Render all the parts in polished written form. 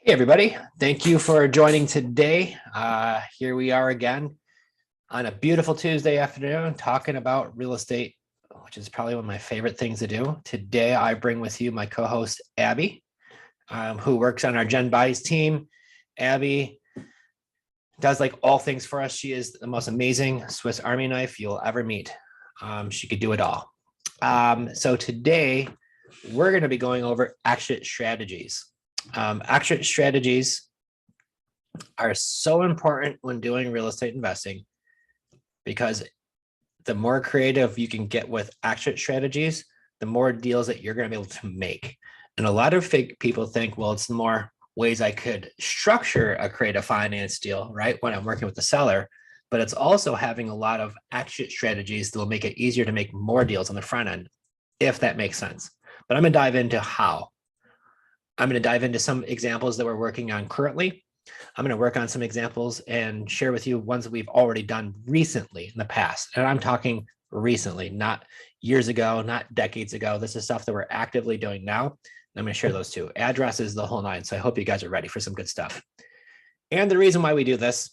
Hey, everybody. Thank you for joining today. Here we are again on a beautiful Tuesday afternoon talking about real estate, which is probably one of my favorite things to do. Today, I bring with you my co-host, Abby, who works on our Jenn Buys team. Abby does like all things for us. She is the most amazing Swiss Army knife you'll ever meet. She could do it all. So today, we're going to be going over exit strategies. Exit strategies are so important when doing real estate investing because the more creative you can get with exit strategies, the more deals that you're going to be able to make. And a lot of people think, well, it's more ways I could structure a creative finance deal, right? When I'm working with the seller, but it's also having a lot of exit strategies that will make it easier to make more deals on the front end, if that makes sense. But I'm going to dive into how. I'm going to dive into some examples that we're working on currently. I'm going to work on some examples and share with you ones that we've already done recently in the past. And I'm talking recently, not years ago, not decades ago. This is stuff that we're actively doing now. I'm going to share those too. Addresses, the whole nine. So I hope you guys are ready for some good stuff. And the reason why we do this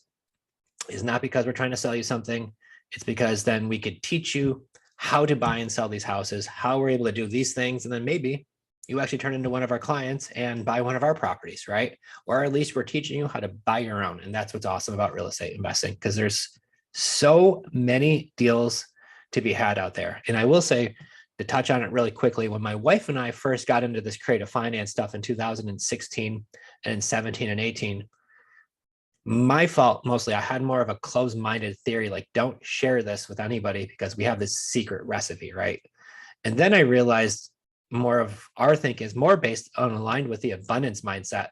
is not because we're trying to sell you something. It's because then we could teach you how to buy and sell these houses, how we're able to do these things, and then maybe you actually turn into one of our clients and buy one of our properties, right? Or at least we're teaching you how to buy your own. And that's what's awesome about real estate investing, because there's so many deals to be had out there. And I will say, to touch on it really quickly, when my wife and I first got into this creative finance stuff in 2016 and 17 and 18, my fault mostly, I had more of a closed-minded theory, like don't share this with anybody because we have this secret recipe, right? And then I realized more of our thinking is more based on aligned with the abundance mindset.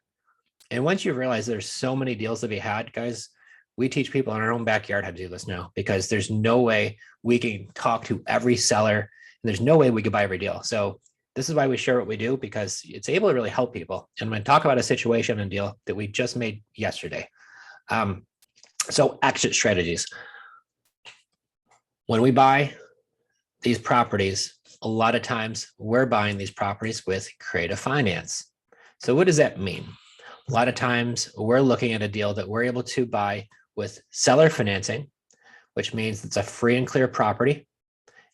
And once you realize there's so many deals to be had, guys, we teach people in our own backyard how to do this now, because there's no way we can talk to every seller and there's no way we could buy every deal. So this is why we share what we do, because it's able to really help people. And I'm going to talk about a situation and deal that we just made yesterday. So exit strategies. When we buy these properties, a lot of times we're buying these properties with creative finance. So what does that mean? A lot of times we're looking at a deal that we're able to buy with seller financing, which means it's a free and clear property.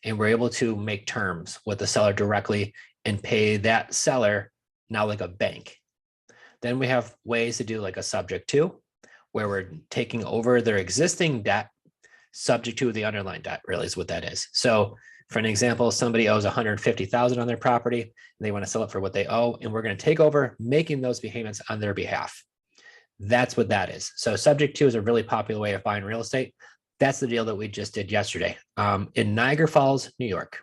And we're able to make terms with the seller directly and pay that seller now like a bank. Then we have ways to do like a subject to, where we're taking over their existing debt subject to the underlying debt, really is what that is. So for an example, somebody owes $150,000 on their property and they want to sell it for what they owe, and we're going to take over making those payments on their behalf. That's what that is. So subject to is a really popular way of buying real estate. That's the deal that we just did yesterday in Niagara Falls, New York.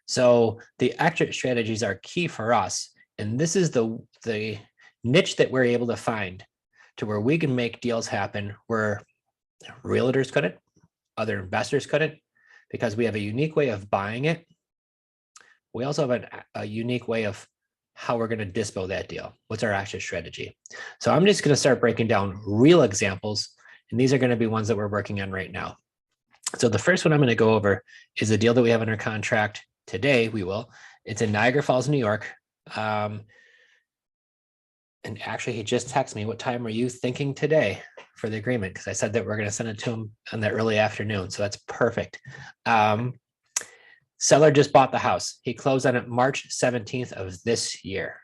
So the exit strategies are key for us. And this is the niche that we're able to find to where we can make deals happen where realtors couldn't, other investors couldn't, because we have a unique way of buying it. We also have a unique way of how we're going to dispo that deal. What's our exit strategy? So I'm just going to start breaking down real examples, and these are going to be ones that we're working on right now. So the first one I'm going to go over is a deal that we have under contract today. It's in Niagara Falls, New York. And actually, he just texted me, what time are you thinking today for the agreement? Because I said that we're going to send it to him in the early afternoon. So that's perfect. Seller just bought the house. He closed on it March 17th of this year.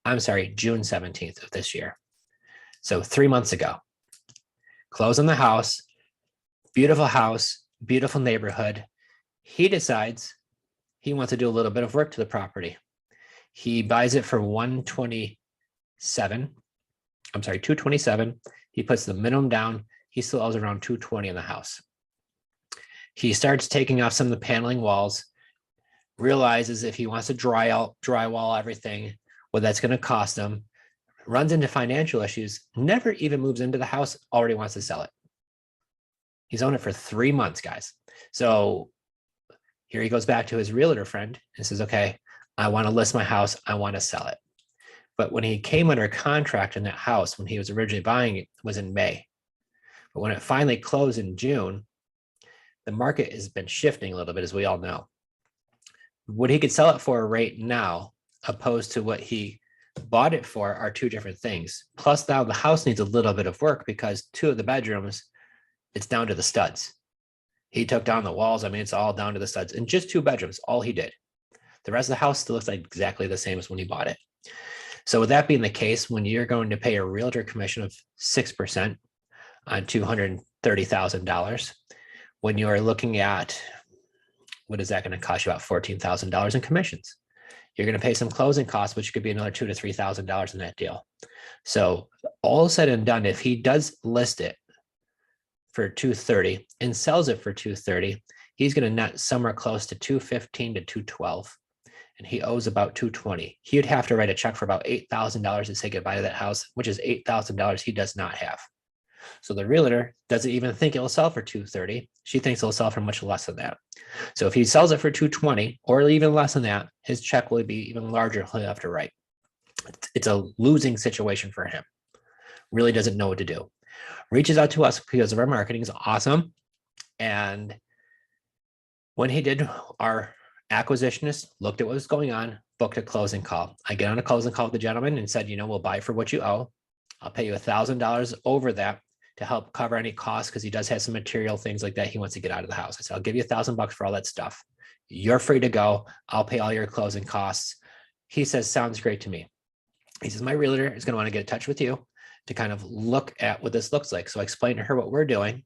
I'm sorry, June 17th of this year. So 3 months ago. Close on the house, beautiful neighborhood. He decides he wants to do a little bit of work to the property. He buys it for 227. He puts the minimum down. He still owes around 220 in the house. He starts taking off some of the paneling walls, realizes if he wants to drywall everything, what that's going to cost him, runs into financial issues, never even moves into the house, already wants to sell it. He's owned it for 3 months, guys. So here he goes back to his realtor friend and says, okay, I want to list my house. I want to sell it. But when he came under contract in that house, when he was originally buying it, was in May. But when it finally closed in June, the market has been shifting a little bit, as we all know. What he could sell it for right now, opposed to what he bought it for are two different things. Plus now the house needs a little bit of work because two of the bedrooms, it's down to the studs. He took down the walls. I mean, it's all down to the studs and just two bedrooms, all he did. The rest of the house still looks like exactly the same as when he bought it. So with that being the case, when you're going to pay a realtor commission of 6% on $230,000, when you are looking at, what is that going to cost you? About $14,000 in commissions. You're going to pay some closing costs, which could be another $2,000 to $3,000 in that deal. So all said and done, if he does list it for $230 and sells it for $230, he's going to net somewhere close to $215 to $212, and he owes about $220. He would have to write a check for about $8,000 to say goodbye to that house, which is $8,000 he does not have. So the realtor doesn't even think it'll sell for $230. She thinks it'll sell for much less than that. So if he sells it for $220 or even less than that, his check will be even larger. He'll have to write. It's a losing situation for him. Really doesn't know what to do. Reaches out to us because of our marketing is awesome. And when he did, our acquisitionist looked at what was going on, booked a closing call. I get on a closing call with the gentleman and said, we'll buy for what you owe. I'll pay you $1,000 over that to help cover any costs because he does have some material things like that he wants to get out of the house. I said, I'll give you $1,000 for all that stuff. You're free to go. I'll pay all your closing costs. He says, sounds great to me. He says, my realtor is going to want to get in touch with you to kind of look at what this looks like. So I explained to her what we're doing.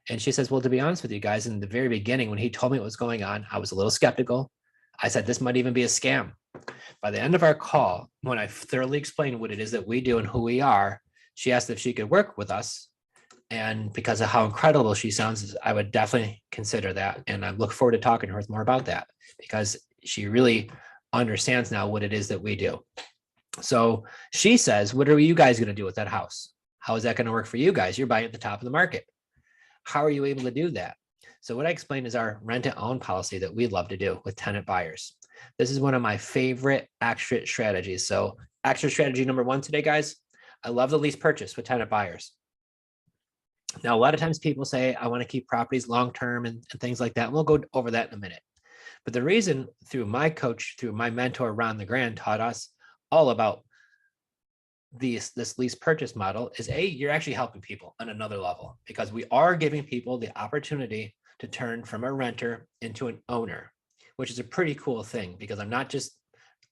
And she says, well, to be honest with you guys, in the very beginning, when he told me what was going on, I was a little skeptical. I said, this might even be a scam. By the end of our call, when I thoroughly explained what it is that we do and who we are, she asked if she could work with us. And because of how incredible she sounds, I would definitely consider that. And I look forward to talking to her more about that because she really understands now what it is that we do. So she says, what are you guys going to do with that house? How is that going to work for you guys? You're buying at the top of the market. How are you able to do that? So what I explained is our rent to own policy that we love to do with tenant buyers. This is one of my favorite exit strategies. So exit strategy number one today, guys, I love the lease purchase with tenant buyers. Now, a lot of times people say, I want to keep properties long-term and things like that. And we'll go over that in a minute. But the reason through my coach, through my mentor, Ron LeGrand, taught us all about this lease purchase model is you're actually helping people on another level because we are giving people the opportunity to turn from a renter into an owner, which is a pretty cool thing because I'm not just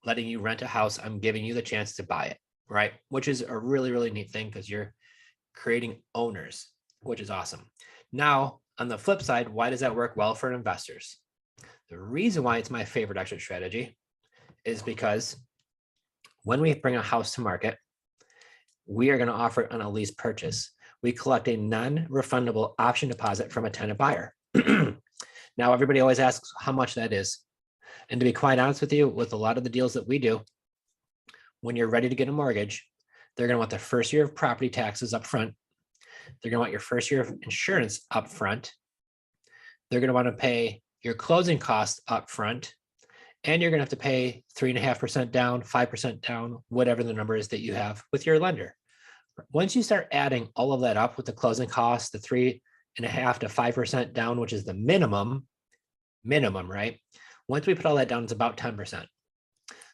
letting you rent a house, I'm giving you the chance to buy it, right? Which is a really, really neat thing because you're creating owners, which is awesome. Now, on the flip side, why does that work well for investors? The reason why it's my favorite exit strategy is because when we bring a house to market, we are going to offer it on a lease purchase. We collect a non-refundable option deposit from a tenant buyer. Now, everybody always asks how much that is. And to be quite honest with you, with a lot of the deals that we do, when you're ready to get a mortgage, they're going to want the first year of property taxes up front. They're going to want your first year of insurance up front. They're going to want to pay your closing costs up front. And you're going to have to pay 3.5% down, 5% down, whatever the number is that you have with your lender. Once you start adding all of that up with the closing costs, the 3.5% to 5% down, which is the minimum, right? Once we put all that down, it's about 10%.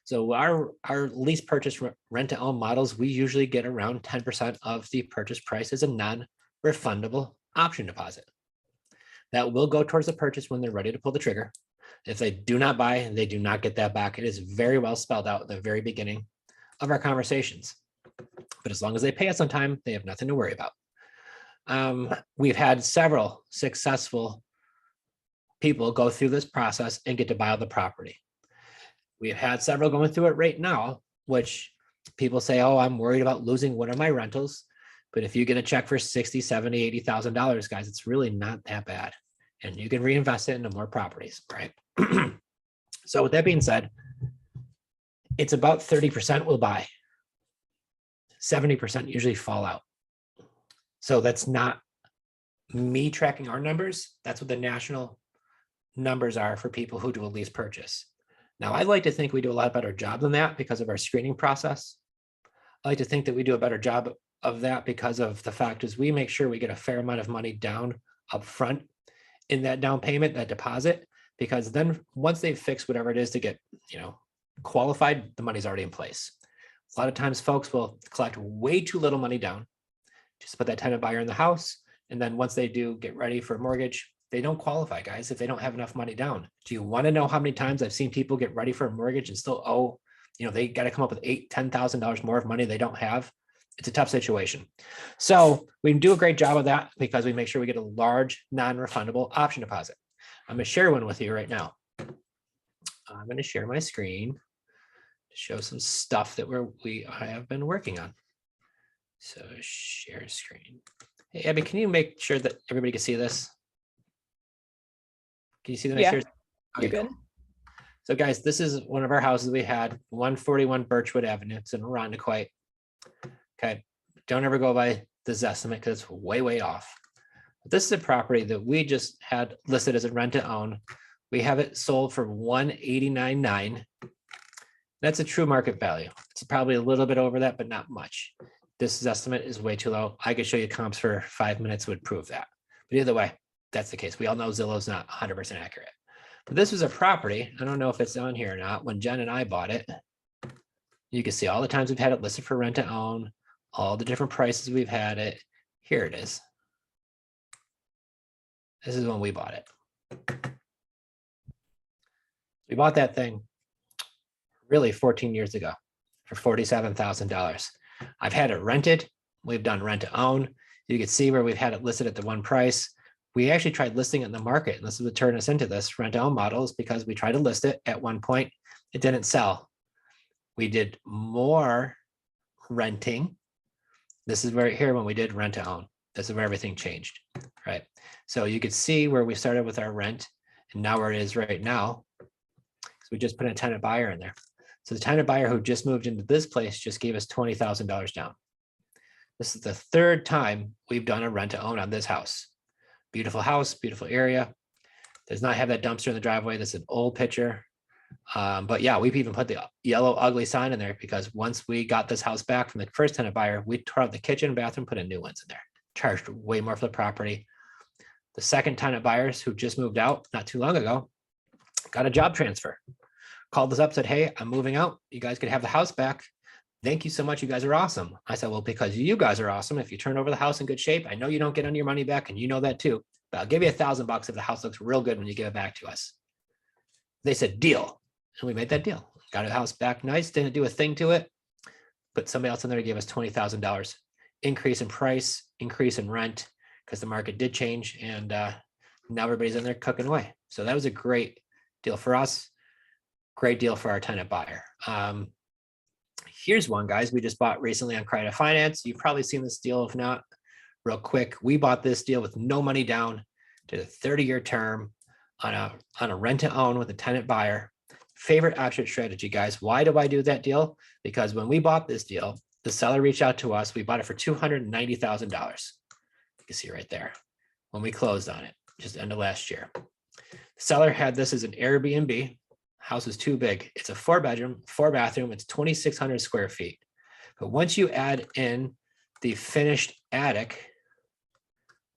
So our lease purchase rent to own models, we usually get around 10% of the purchase price as a non-refundable option deposit. That will go towards the purchase when they're ready to pull the trigger. If they do not buy, they do not get that back. It is very well spelled out at the very beginning of our conversations. But as long as they pay us on time, they have nothing to worry about. We've had several successful people go through this process and get to buy out the property. We've had several going through it right now, which people say, oh, I'm worried about losing one of my rentals. But if you get a check for $60,000, $70,000, $80,000, guys, it's really not that bad. And you can reinvest it into more properties, right? So with that being said, it's about 30% will buy. 70% usually fall out. So that's not me tracking our numbers. That's what the national numbers are for people who do a lease purchase. Now, I'd like to think we do a lot better job than that because of our screening process. I like to think that we do a better job of that because of the fact is we make sure we get a fair amount of money down up front in that down payment, that deposit, because then once they've fixed whatever it is to get, qualified, the money's already in place. A lot of times folks will collect way too little money down, just put that tenant buyer in the house. And then once they do get ready for a mortgage, they don't qualify, guys, if they don't have enough money down. Do you want to know how many times I've seen people get ready for a mortgage and still owe, they got to come up with $8,000, $10,000 more of money they don't have? It's a tough situation. So we do a great job of that because we make sure we get a large non-refundable option deposit. I'm going to share one with you right now. I'm going to share my screen to show some stuff that I have been working on. So share screen. Hey, Abby, can you make sure that everybody can see this? Can you see that? Yeah, Okay, you're good. cool. So guys, this is one of our houses we had, 141 Birchwood Avenue. It's in Rondequoit. Okay, don't ever go by this estimate because it's way, way off. But this is a property that we just had listed as a rent to own. We have it sold for $189,900. That's a true market value. It's probably a little bit over that, but not much. This estimate is way too low. I could show you comps for 5 minutes would prove that. But either way, that's the case. We all know Zillow's not 100% accurate. But this was a property. I don't know if it's on here or not. When Jen and I bought it, you can see all the times we've had it listed for rent to own, all the different prices we've had it. Here it is. This is when we bought it. We bought that thing really 14 years ago for $47,000. I've had it rented. We've done rent to own. You can see where we've had it listed at the one price. We actually tried listing it in the market, and this is what turned us into this rent to own model, is because we tried to list it at one point. It didn't sell. We did more renting. This is where here when we did rent to own. This is where everything changed, right? So you could see where we started with our rent and now where it is right now. So we just put a tenant buyer in there. So the tenant buyer who just moved into this place just gave us $20,000 down. This is the third time we've done a rent to own on this house. Beautiful house, beautiful area. Does not have that dumpster in the driveway. That's an old picture. But yeah, we've even put the yellow ugly sign in there because once we got this house back from the first tenant buyer, we tore out the kitchen and bathroom, put in new ones in there, charged way more for the property. The second tenant buyers who just moved out not too long ago got a job transfer, called us up, said, hey, I'm moving out. You guys could have the house back. Thank you so much. You guys are awesome. I said, well, because you guys are awesome. If you turn over the house in good shape, I know you don't get any of your money back and you know that too, but I'll give you $1,000 if the house looks real good when you give it back to us. They said, deal. And we made that deal. Got the house back nice, didn't do a thing to it. Put somebody else in there to give us $20,000. Increase in price, increase in rent, because the market did change. And now everybody's in there cooking away. So that was a great deal for us. Great deal for our tenant buyer. Here's one, guys, we just bought recently on Credit Finance. You've probably seen this deal. If not, real quick, we bought this deal with no money down, did a 30-year term on a rent to own with a tenant buyer. Favorite option strategy, guys. Why do I do that deal? Because when we bought this deal, the seller reached out to us. We bought it for $290,000. You can see right there when we closed on it, just end of last year. The seller had this as an Airbnb. House is too big. It's a 4-bedroom, 4-bathroom. It's 2,600 square feet. But once you add in the finished attic,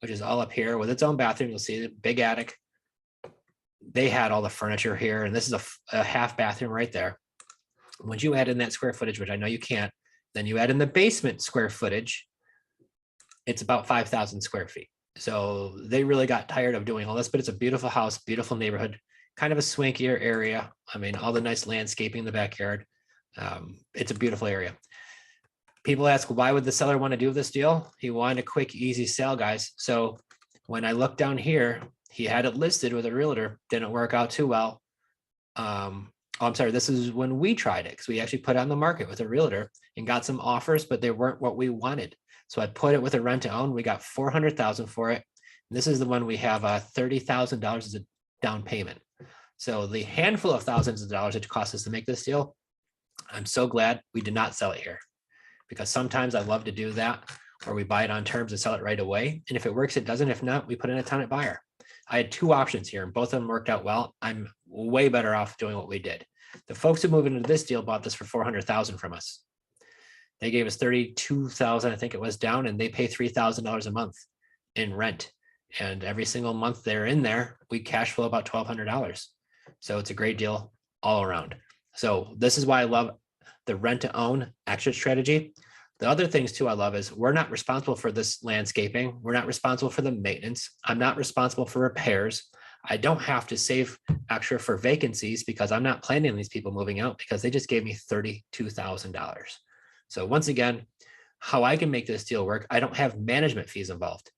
which is all up here with its own bathroom, you'll see the big attic. They had all the furniture here, and this is a half bathroom right there. Once you add in that square footage, which I know you can't, then you add in the basement square footage, it's about 5,000 square feet. So they really got tired of doing all this, but it's a beautiful house, beautiful neighborhood, kind of a swankier area. I mean, all the nice landscaping in the backyard. It's a beautiful area. People ask, why would the seller want to do this deal? He wanted a quick, easy sale, guys. So when I look down here, he had it listed with a realtor, didn't work out too well. I'm sorry, this is when we tried it because we actually put it on the market with a realtor and got some offers, but they weren't what we wanted. So I put it with a rent to own. We got $400,000 for it. And this is the one we have $30,000 as a down payment. So the handful of thousands of dollars it cost us to make this deal, I'm so glad we did not sell it here, because sometimes I love to do that where we buy it on terms and sell it right away. And if it works, it doesn't. If not, we put in a tenant buyer. I had 2 options here and both of them worked out well. I'm way better off doing what we did. The folks who moved into this deal bought this for $400,000 from us. They gave us $32,000, I think it was, down, and they pay $3,000 a month in rent. And every single month they're in there, we cash flow about $1,200. So it's a great deal all around. So this is why I love the rent to own exit strategy. The other things too I love is we're not responsible for this landscaping. We're not responsible for the maintenance. I'm not responsible for repairs. I don't have to save extra for vacancies because I'm not planning on these people moving out because they just gave me $32,000. So once again, how I can make this deal work, I don't have management fees involved.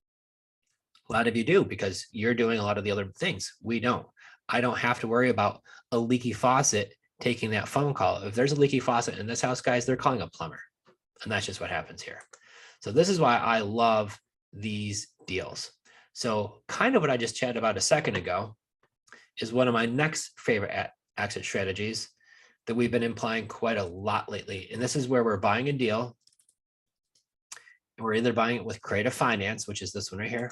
A lot of you do because you're doing a lot of the other things. We don't. I don't have to worry about a leaky faucet taking that phone call. If there's a leaky faucet in this house, guys, they're calling a plumber. And that's just what happens here. So this is why I love these deals. So kind of what I just chatted about a second ago is one of my next favorite exit strategies that we've been implying quite a lot lately. And this is where we're buying a deal. And we're either buying it with creative finance, which is this one right here.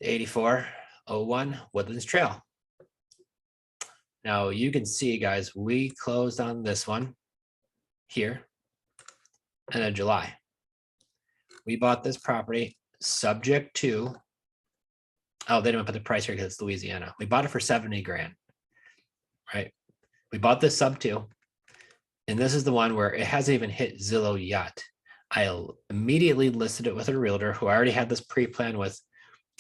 8401 Woodlands Trail. Now you can see, guys, we closed on this one here and in July. We bought this property subject to, oh, they didn't put the price here because it's Louisiana. We bought it for 70 grand, right? We bought this sub 2, and this is the one where it hasn't even hit Zillow yet. I immediately listed it with a realtor who I already had this pre-planned with.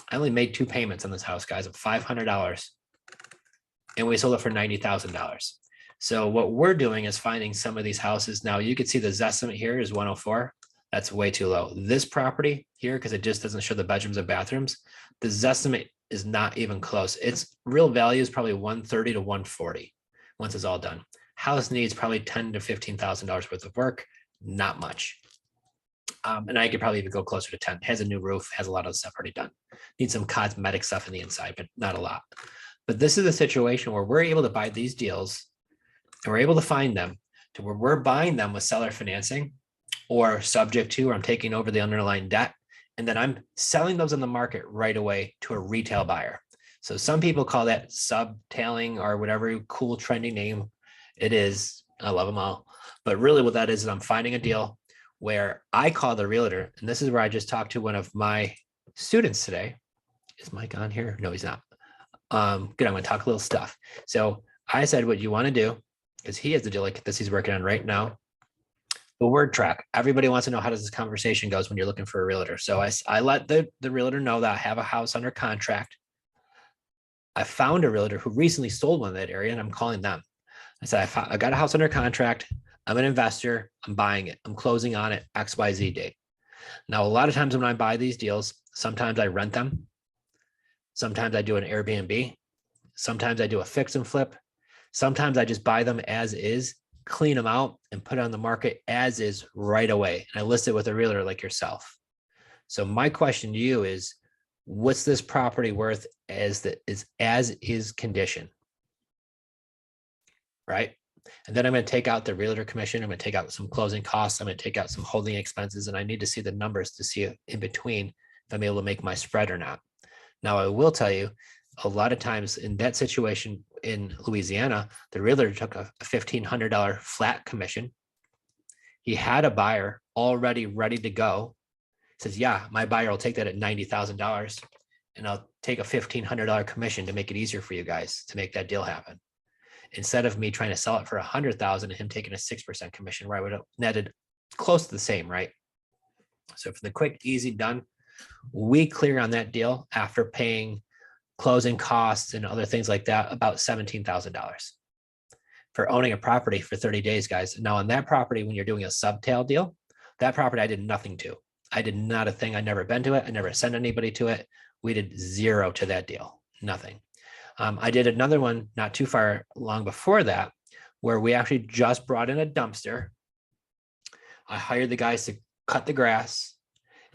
I only made 2 payments on this house, guys, of $500, and we sold it for $90,000. So what we're doing is finding some of these houses. Now you can see the Zestimate here is 104. That's way too low. This property here, because it just doesn't show the bedrooms and bathrooms, the Zestimate is not even close. Its real value is probably 130 to 140 once it's all done. House needs probably $10,000 to $15,000 worth of work, not much. And I could probably even go closer to 10. Has a new roof, has a lot of stuff already done. Needs some cosmetic stuff in the inside, but not a lot. But this is a situation where we're able to buy these deals and we're able to find them to where we're buying them with seller financing or subject to, or I'm taking over the underlying debt. And then I'm selling those on the market right away to a retail buyer. So some people call that subtailing or whatever cool trending name it is. I love them all. But really what that is I'm finding a deal where I call the realtor. And this is where I just talked to one of my students today. Is Mike on here? No, he's not. Good, I'm going to talk a little stuff. So I said, what you want to do, because he has the deal like this he's working on right now. The word track. Everybody wants to know how does this conversation goes when you're looking for a realtor. So I let the realtor know that I have a house under contract. I found a realtor who recently sold one in that area and I'm calling them. I said, I got a house under contract. I'm an investor. I'm buying it. I'm closing on it XYZ date. Now, a lot of times when I buy these deals, sometimes I rent them. Sometimes I do an Airbnb. Sometimes I do a fix and flip. Sometimes I just buy them as is, clean them out and put it on the market as is right away. And I list it with a realtor like yourself. So my question to you is, what's this property worth as is condition? Right? And then I'm going to take out the realtor commission. I'm going to take out some closing costs. I'm going to take out some holding expenses. And I need to see the numbers to see in between if I'm able to make my spread or not. Now, I will tell you, a lot of times in that situation in Louisiana, the realtor took a $1,500 flat commission. He had a buyer already ready to go. Says, yeah, my buyer will take that at $90,000 and I'll take a $1,500 commission to make it easier for you guys to make that deal happen. Instead of me trying to sell it for $100,000 and him taking a 6% commission where I would have netted close to the same, right? So for the quick, easy, done, we clear on that deal after paying closing costs and other things like that, about $17,000 for owning a property for 30 days, guys. Now on that property, when you're doing a subtail deal, that property I did nothing to. I did not a thing. I never been to it. I never sent anybody to it. We did zero to that deal, nothing. I did another one not too far long before that, where we actually just brought in a dumpster. I hired the guys to cut the grass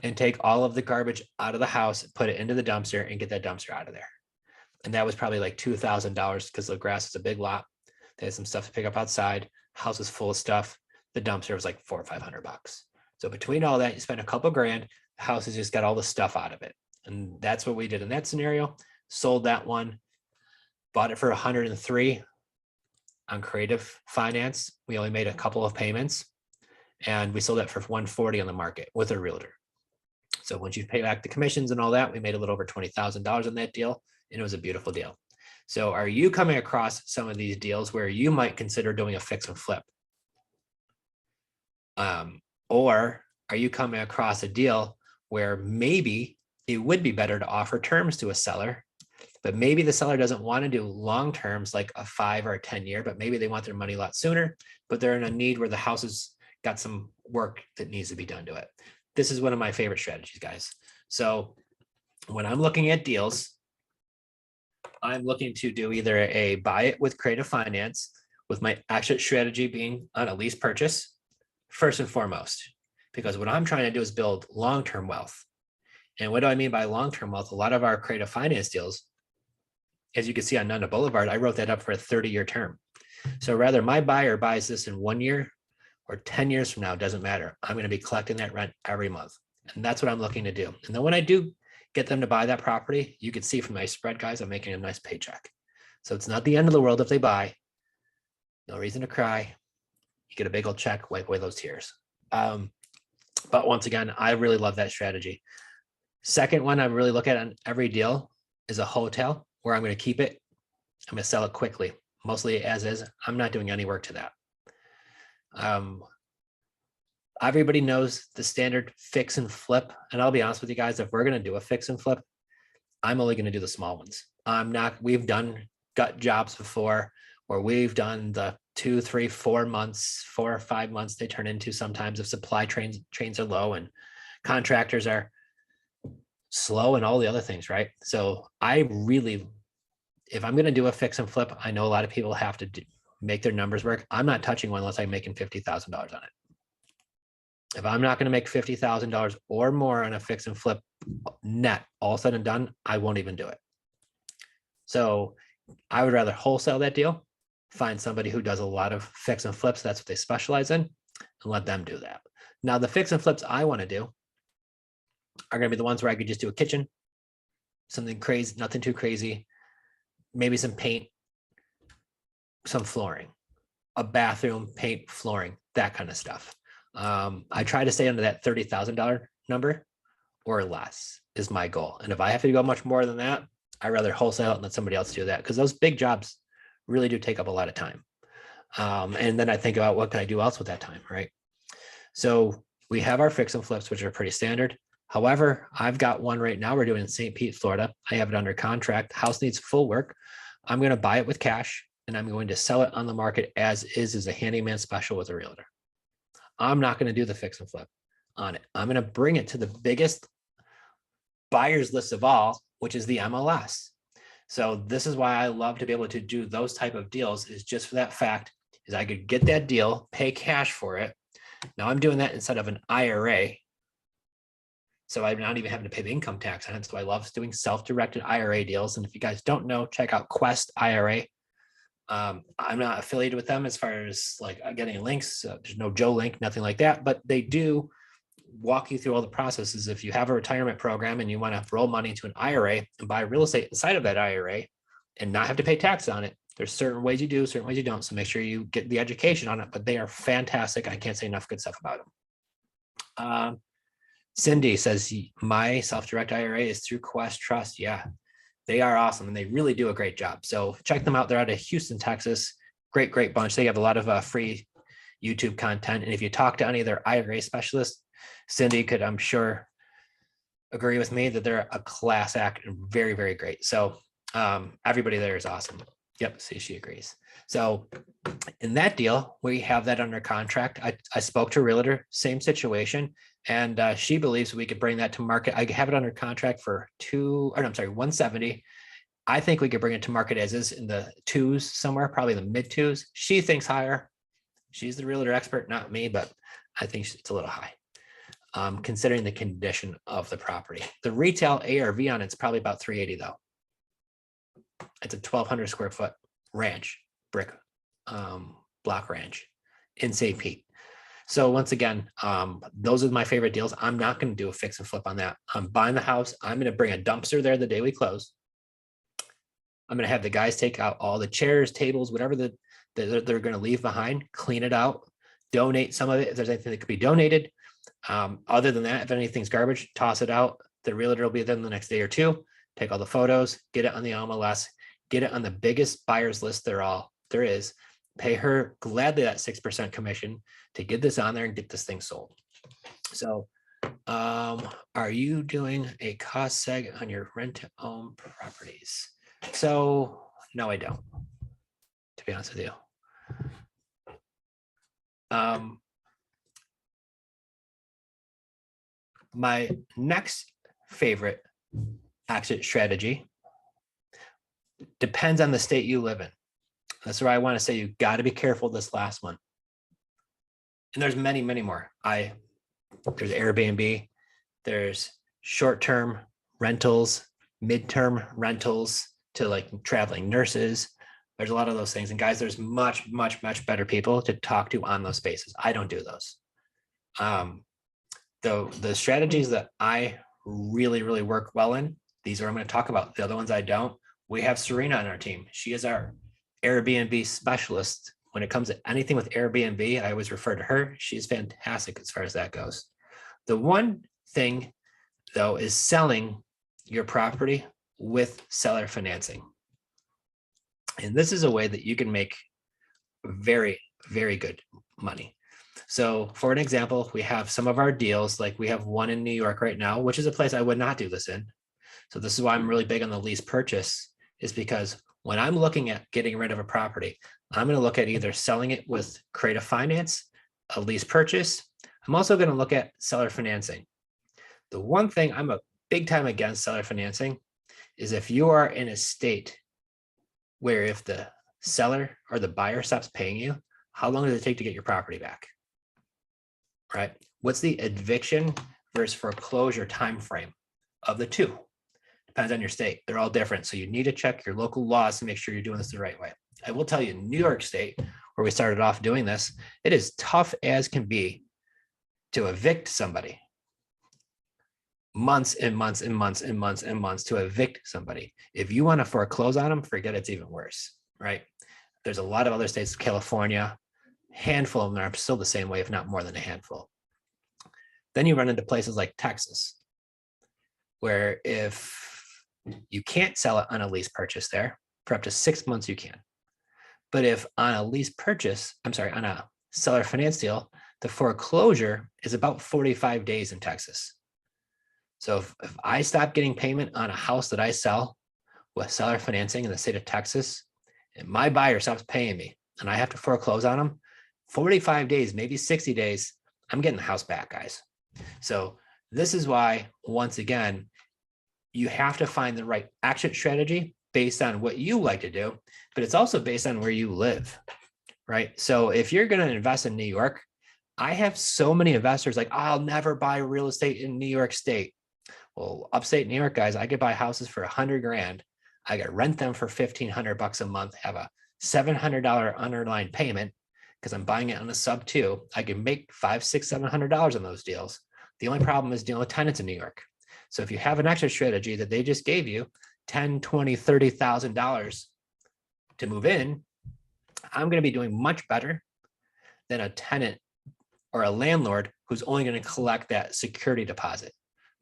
and take all of the garbage out of the house, put it into the dumpster and get that dumpster out of there. And that was probably like $2,000 because the grass is a big lot. They had some stuff to pick up outside. House was full of stuff. The dumpster was like $400 or $500. So between all that, you spend a couple grand, the house has just got all the stuff out of it. And that's what we did in that scenario. Sold that one, bought it for 103 on creative finance. We only made a couple of payments and we sold it for 140 on the market with a realtor. So once you pay back the commissions and all that, we made a little over $20,000 on that deal and it was a beautiful deal. So are you coming across some of these deals where you might consider doing a fix and flip? Or are you coming across a deal where maybe it would be better to offer terms to a seller, but maybe the seller doesn't want to do long terms like a 5 or a 10 year, but maybe they want their money a lot sooner, but they're in a need where the house has got some work that needs to be done to it. This is one of my favorite strategies, guys. So when I'm looking at deals, I'm looking to do either a buy it with creative finance, with my exit strategy being on a lease purchase, first and foremost, because what I'm trying to do is build long-term wealth. And what do I mean by long-term wealth? A lot of our creative finance deals, as you can see on Nunda Boulevard, I wrote that up for a 30-year term. So rather my buyer buys this in 1 year or 10 years from now, doesn't matter. I'm going to be collecting that rent every month. And that's what I'm looking to do. And then when I do get them to buy that property, you can see from my spread, guys, I'm making a nice paycheck. So it's not the end of the world if they buy. No reason to cry. You get a big old check, wipe away those tears. But once again, I really love that strategy. Second one I really look at on every deal is a hotel where I'm going to keep it. I'm going to sell it quickly, mostly as is. I'm not doing any work to that. Everybody knows the standard fix and flip. And I'll be honest with you guys, if we're going to do a fix and flip, I'm only going to do the small ones. We've done gut jobs before where we've done the 2, 3, 4 months, 4 or 5 months they turn into sometimes if supply trains are low and contractors are slow and all the other things, right? So if I'm going to do a fix and flip, I know a lot of people have to make their numbers work. I'm not touching one unless I'm making $50,000 on it. If I'm not going to make $50,000 or more on a fix and flip net, all said and done, I won't even do it. So I would rather wholesale that deal, find somebody who does a lot of fix and flips. That's what they specialize in, and let them do that. Now, the fix and flips I want to do are going to be the ones where I could just do a kitchen, something crazy, nothing too crazy, maybe some paint, some flooring, a bathroom, paint, flooring, that kind of stuff. I try to stay under that $30,000 number or less is my goal. And if I have to go much more than that, I'd rather wholesale it and let somebody else do that, because those big jobs really do take up a lot of time. And then I think about what can I do else with that time, right? So we have our fix and flips, which are pretty standard. However, I've got one right now we're doing in St. Pete, Florida. I have it under contract. The house needs full work. I'm going to buy it with cash and I'm going to sell it on the market as a handyman special with a realtor. I'm not going to do the fix and flip on it. I'm going to bring it to the biggest buyers list of all, which is the MLS. So this is why I love to be able to do those type of deals, is just for that fact is I could get that deal, pay cash for it. Now I'm doing that instead of an IRA. So I'm not even having to pay the income tax on it. So I love doing self-directed IRA deals. And if you guys don't know, check out Quest IRA. I'm not affiliated with them as far as like getting links. There's no Joe link, nothing like that, but they do walk you through all the processes. If you have a retirement program and you want to roll money into an IRA and buy real estate inside of that IRA and not have to pay tax on it, there's certain ways you do, certain ways you don't. So make sure you get the education on it, but they are fantastic. I can't say enough good stuff about them. Cindy says, my self-direct IRA is through Quest Trust. Yeah, they are awesome. And they really do a great job. So check them out. They're out of Houston, Texas. Great, great bunch. They have a lot of free YouTube content. And if you talk to any of their IRA specialists, Cindy could, I'm sure, agree with me that they're a class act and very, very great. So everybody there is awesome. Yep, see, she agrees. So in that deal, we have that under contract. I spoke to a realtor, same situation, and she believes we could bring that to market. I have it under contract for 170. I think we could bring it to market as is in the 2s somewhere, probably the mid 2s. She thinks higher. She's the realtor expert, not me, but I think it's a little high. Considering the condition of the property. The retail ARV on it's probably about 380 though. It's a 1,200 square foot ranch, brick block ranch in St. Pete. So once again, those are my favorite deals. I'm not going to do a fix and flip on that. I'm buying the house. I'm going to bring a dumpster there the day we close. I'm going to have the guys take out all the chairs, tables, whatever they're going to leave behind, clean it out, donate some of it if there's anything that could be donated. Other than that, if anything's garbage, toss it out. The realtor will be there the next day or two, take all the photos, get it on the MLS, get it on the biggest buyers list there is, pay her gladly that 6% commission to get this on there and get this thing sold. So are you doing a cost seg on your rent to own properties? So no, I don't, to be honest with you. My next favorite exit strategy depends on the state you live in. That's where I want to say you got to be careful this last one. And there's many, many more. There's Airbnb, there's short-term rentals, midterm rentals to like traveling nurses. There's a lot of those things. And guys, there's much, much, much better people to talk to on those spaces. I don't do those. The strategies that I really, really work well in, these are I'm going to talk about. The other ones I don't. We have Serena on our team. She is our Airbnb specialist. When it comes to anything with Airbnb, I always refer to her. She's fantastic as far as that goes. The one thing, though, is selling your property with seller financing. And this is a way that you can make very, very good money. So for an example, we have some of our deals, like we have one in New York right now, which is a place I would not do this in. So this is why I'm really big on the lease purchase, is because when I'm looking at getting rid of a property, I'm going to look at either selling it with creative finance, a lease purchase. I'm also going to look at seller financing. The one thing I'm a big time against seller financing is if you are in a state where if the seller or the buyer stops paying you, how long does it take to get your property back? Right? What's the eviction versus foreclosure time frame of the two? Depends on your state. They're all different. So you need to check your local laws to make sure you're doing this the right way. I will tell you, New York State, where we started off doing this, it is tough as can be to evict somebody. Months and months and months and months and months to evict somebody. If you want to foreclose on them, forget it's even worse, right? There's a lot of other states, California, handful of them are still the same way, if not more than a handful. Then you run into places like Texas, where if you can't sell it on a lease purchase there, for up to 6 months you can. But if on a lease purchase, on a seller finance deal, the foreclosure is about 45 days in Texas. So if I stop getting payment on a house that I sell with seller financing in the state of Texas, and my buyer stops paying me and I have to foreclose on them, 45 days, maybe 60 days, I'm getting the house back, guys. So this is why, once again, you have to find the right action strategy based on what you like to do, but it's also based on where you live, right? So if you're going to invest in New York, I have so many investors like, I'll never buy real estate in New York State. Well, upstate New York, guys, I could buy houses for $100 grand. I could rent them for $1,500 a month, have a $700 underlying payment because I'm buying it on a sub 2. I can make $500, $600, $700 on those deals. The only problem is dealing with tenants in New York. So if you have an extra strategy that they just gave you $10,000, $20,000, $30,000 to move in, I'm going to be doing much better than a tenant or a landlord who's only going to collect that security deposit,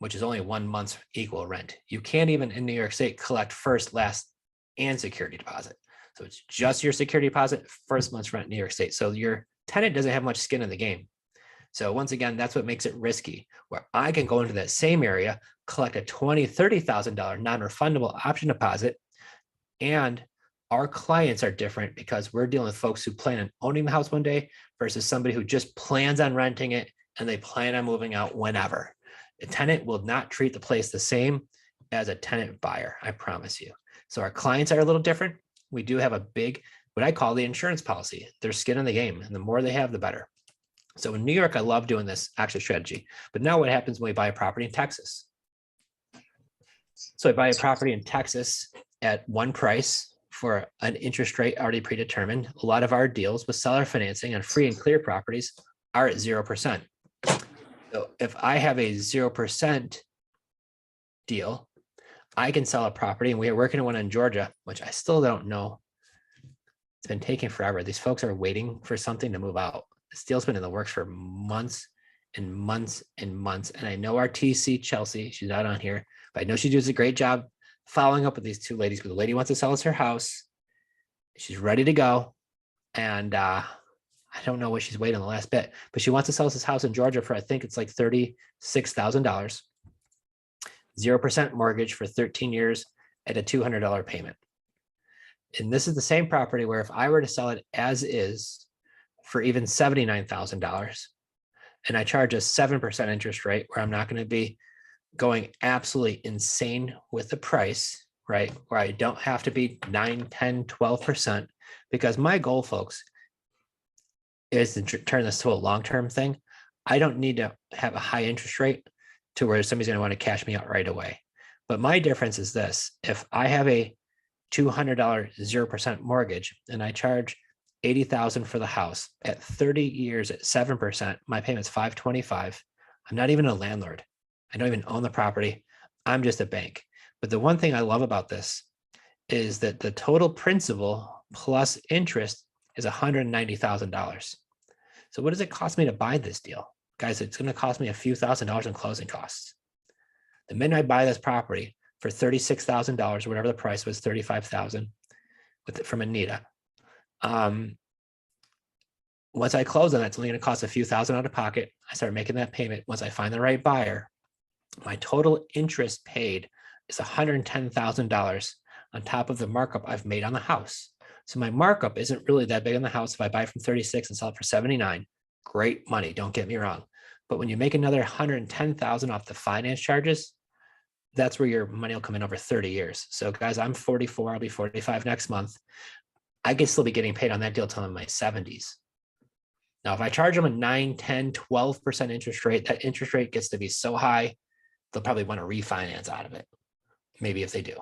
which is only 1 month's equal rent. You can't even in New York State collect first, last, and security deposit. So it's just your security deposit, first month's rent in New York State. So your tenant doesn't have much skin in the game. So once again, that's what makes it risky, where I can go into that same area, collect a $20,000, $30,000 non-refundable option deposit. And our clients are different because we're dealing with folks who plan on owning the house one day versus somebody who just plans on renting it and they plan on moving out whenever. A tenant will not treat the place the same as a tenant buyer, I promise you. So our clients are a little different. We do have a big, what I call the insurance policy. There's skin in the game, and the more they have, the better. So in New York, I love doing this exit strategy. But now what happens when we buy a property in Texas? So I buy a property in Texas at one price for an interest rate already predetermined. A lot of our deals with seller financing on free and clear properties are at 0%. So if I have a 0% deal, I can sell a property, and we are working on one in Georgia, which I still don't know. It's been taking forever. These folks are waiting for something to move out. This deal's been in the works for months and months and months. And I know our TC, Chelsea, she's not on here, but I know she does a great job following up with these two ladies, but the lady wants to sell us her house. She's ready to go. And I don't know what she's waiting on the last bit, but she wants to sell us this house in Georgia for, I think it's like $36,000, 0% mortgage for 13 years at a $200 payment. And this is the same property where if I were to sell it as is for even $79,000, and I charge a 7% interest rate where I'm not going to be going absolutely insane with the price, right? Where I don't have to be 9, 10, 12%, because my goal, folks, is to turn this to a long-term thing. I don't need to have a high interest rate to where somebody's going to want to cash me out right away. But my difference is this: if I have a $200 0% mortgage and I charge $80,000 for the house at 30 years at 7%, my payment's $525. I'm not even a landlord. I don't even own the property. I'm just a bank. But the one thing I love about this is that the total principal plus interest is $190,000. So what does it cost me to buy this deal? Guys, it's going to cost me a few $1,000s in closing costs. The minute I buy this property for $36,000, whatever the price was, $35,000 with it from Anita. Once I close on that, it's only going to cost a few thousand out of pocket. I start making that payment. Once I find the right buyer, my total interest paid is $110,000 on top of the markup I've made on the house. So my markup isn't really that big on the house. If I buy from 36 and sell it for 79, great money, don't get me wrong. But when you make another $110,000 off the finance charges, that's where your money will come in over 30 years. So guys, I'm 44, I'll be 45 next month. I could still be getting paid on that deal till I'm in my 70s. Now, if I charge them a 9, 10, 12% interest rate, that interest rate gets to be so high, they'll probably want to refinance out of it. Maybe if they do.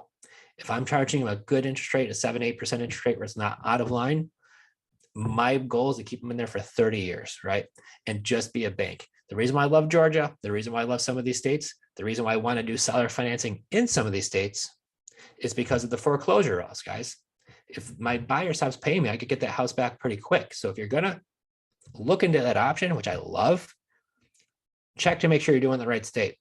If I'm charging them a good interest rate, a 7, 8% interest rate where it's not out of line, my goal is to keep them in there for 30 years, right? And just be a bank. The reason why I love Georgia, the reason why I love some of these states, the reason why I want to do seller financing in some of these states is because of the foreclosure laws, guys. If my buyer stops paying me, I could get that house back pretty quick. So if you're going to look into that option, which I love, check to make sure you're doing the right state.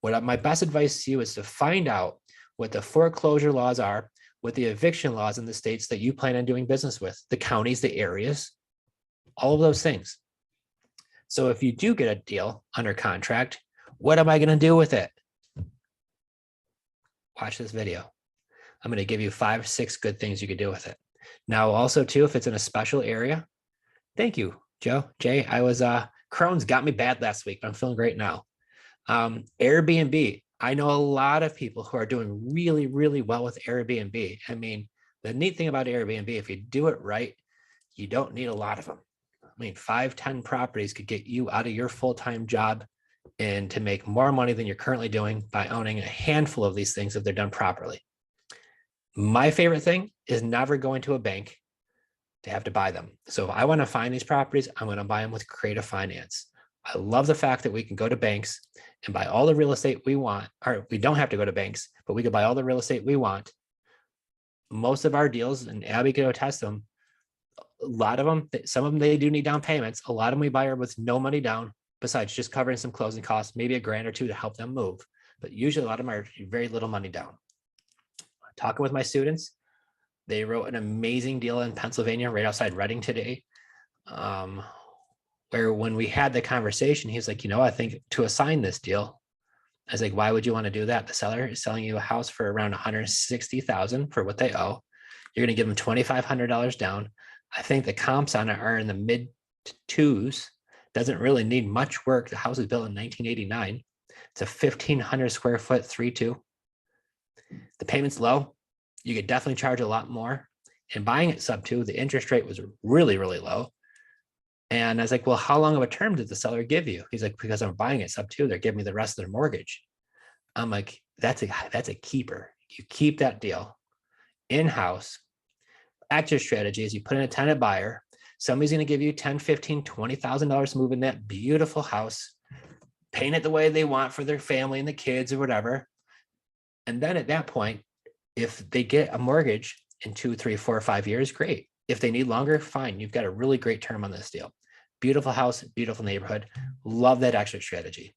My best advice to you is to find out what the foreclosure laws are, what the eviction laws in the states that you plan on doing business with, the counties, the areas, all of those things. So if you do get a deal under contract, what am I going to do with it? Watch this video. I'm going to give you 5, 6 good things you could do with it. Now, also too, if it's in a special area, thank you, Jay. I was, Crohn's got me bad last week, but I'm feeling great now. Airbnb. I know a lot of people who are doing really, really well with Airbnb. I mean, the neat thing about Airbnb, if you do it right, you don't need a lot of them. I mean, 5, 10 properties could get you out of your full-time job and to make more money than you're currently doing by owning a handful of these things if they're done properly. My favorite thing is never going to a bank to have to buy them. So if I want to find these properties, I'm going to buy them with creative finance. I love the fact that we can go to banks and buy all the real estate we want, or we don't have to go to banks, but we could buy all the real estate we want. Most of our deals, and Abby can attest them, a lot of them, some of them, they do need down payments. A lot of them we buy are with no money down, besides just covering some closing costs, maybe $1,000 or $2 to help them move. But usually a lot of them are very little money down. Talking with my students, they wrote an amazing deal in Pennsylvania right outside Reading today. Where when we had the conversation, he's like, I think to assign this deal, I was like, why would you want to do that? The seller is selling you a house for around $160,000 for what they owe. You're going to give them $2,500 down. I think the comps on it are in the mid 2s. Doesn't really need much work. The house was built in 1989. It's a 1,500 square foot 3-2. The payment's low. You could definitely charge a lot more. And buying it sub 2, the interest rate was really, really low. And I was like, well, how long of a term did the seller give you? He's like, because I'm buying it sub 2, they're giving me the rest of their mortgage. I'm like, that's a keeper. You keep that deal in-house. Exit strategy is you put in a tenant buyer. Somebody's going to give you $10,000, $15,000, $20,000 to move in that beautiful house, paint it the way they want for their family and the kids or whatever. And then at that point, if they get a mortgage in 2, 3, 4, 5 years, great. If they need longer, fine. You've got a really great term on this deal. Beautiful house, beautiful neighborhood. Love that exit strategy.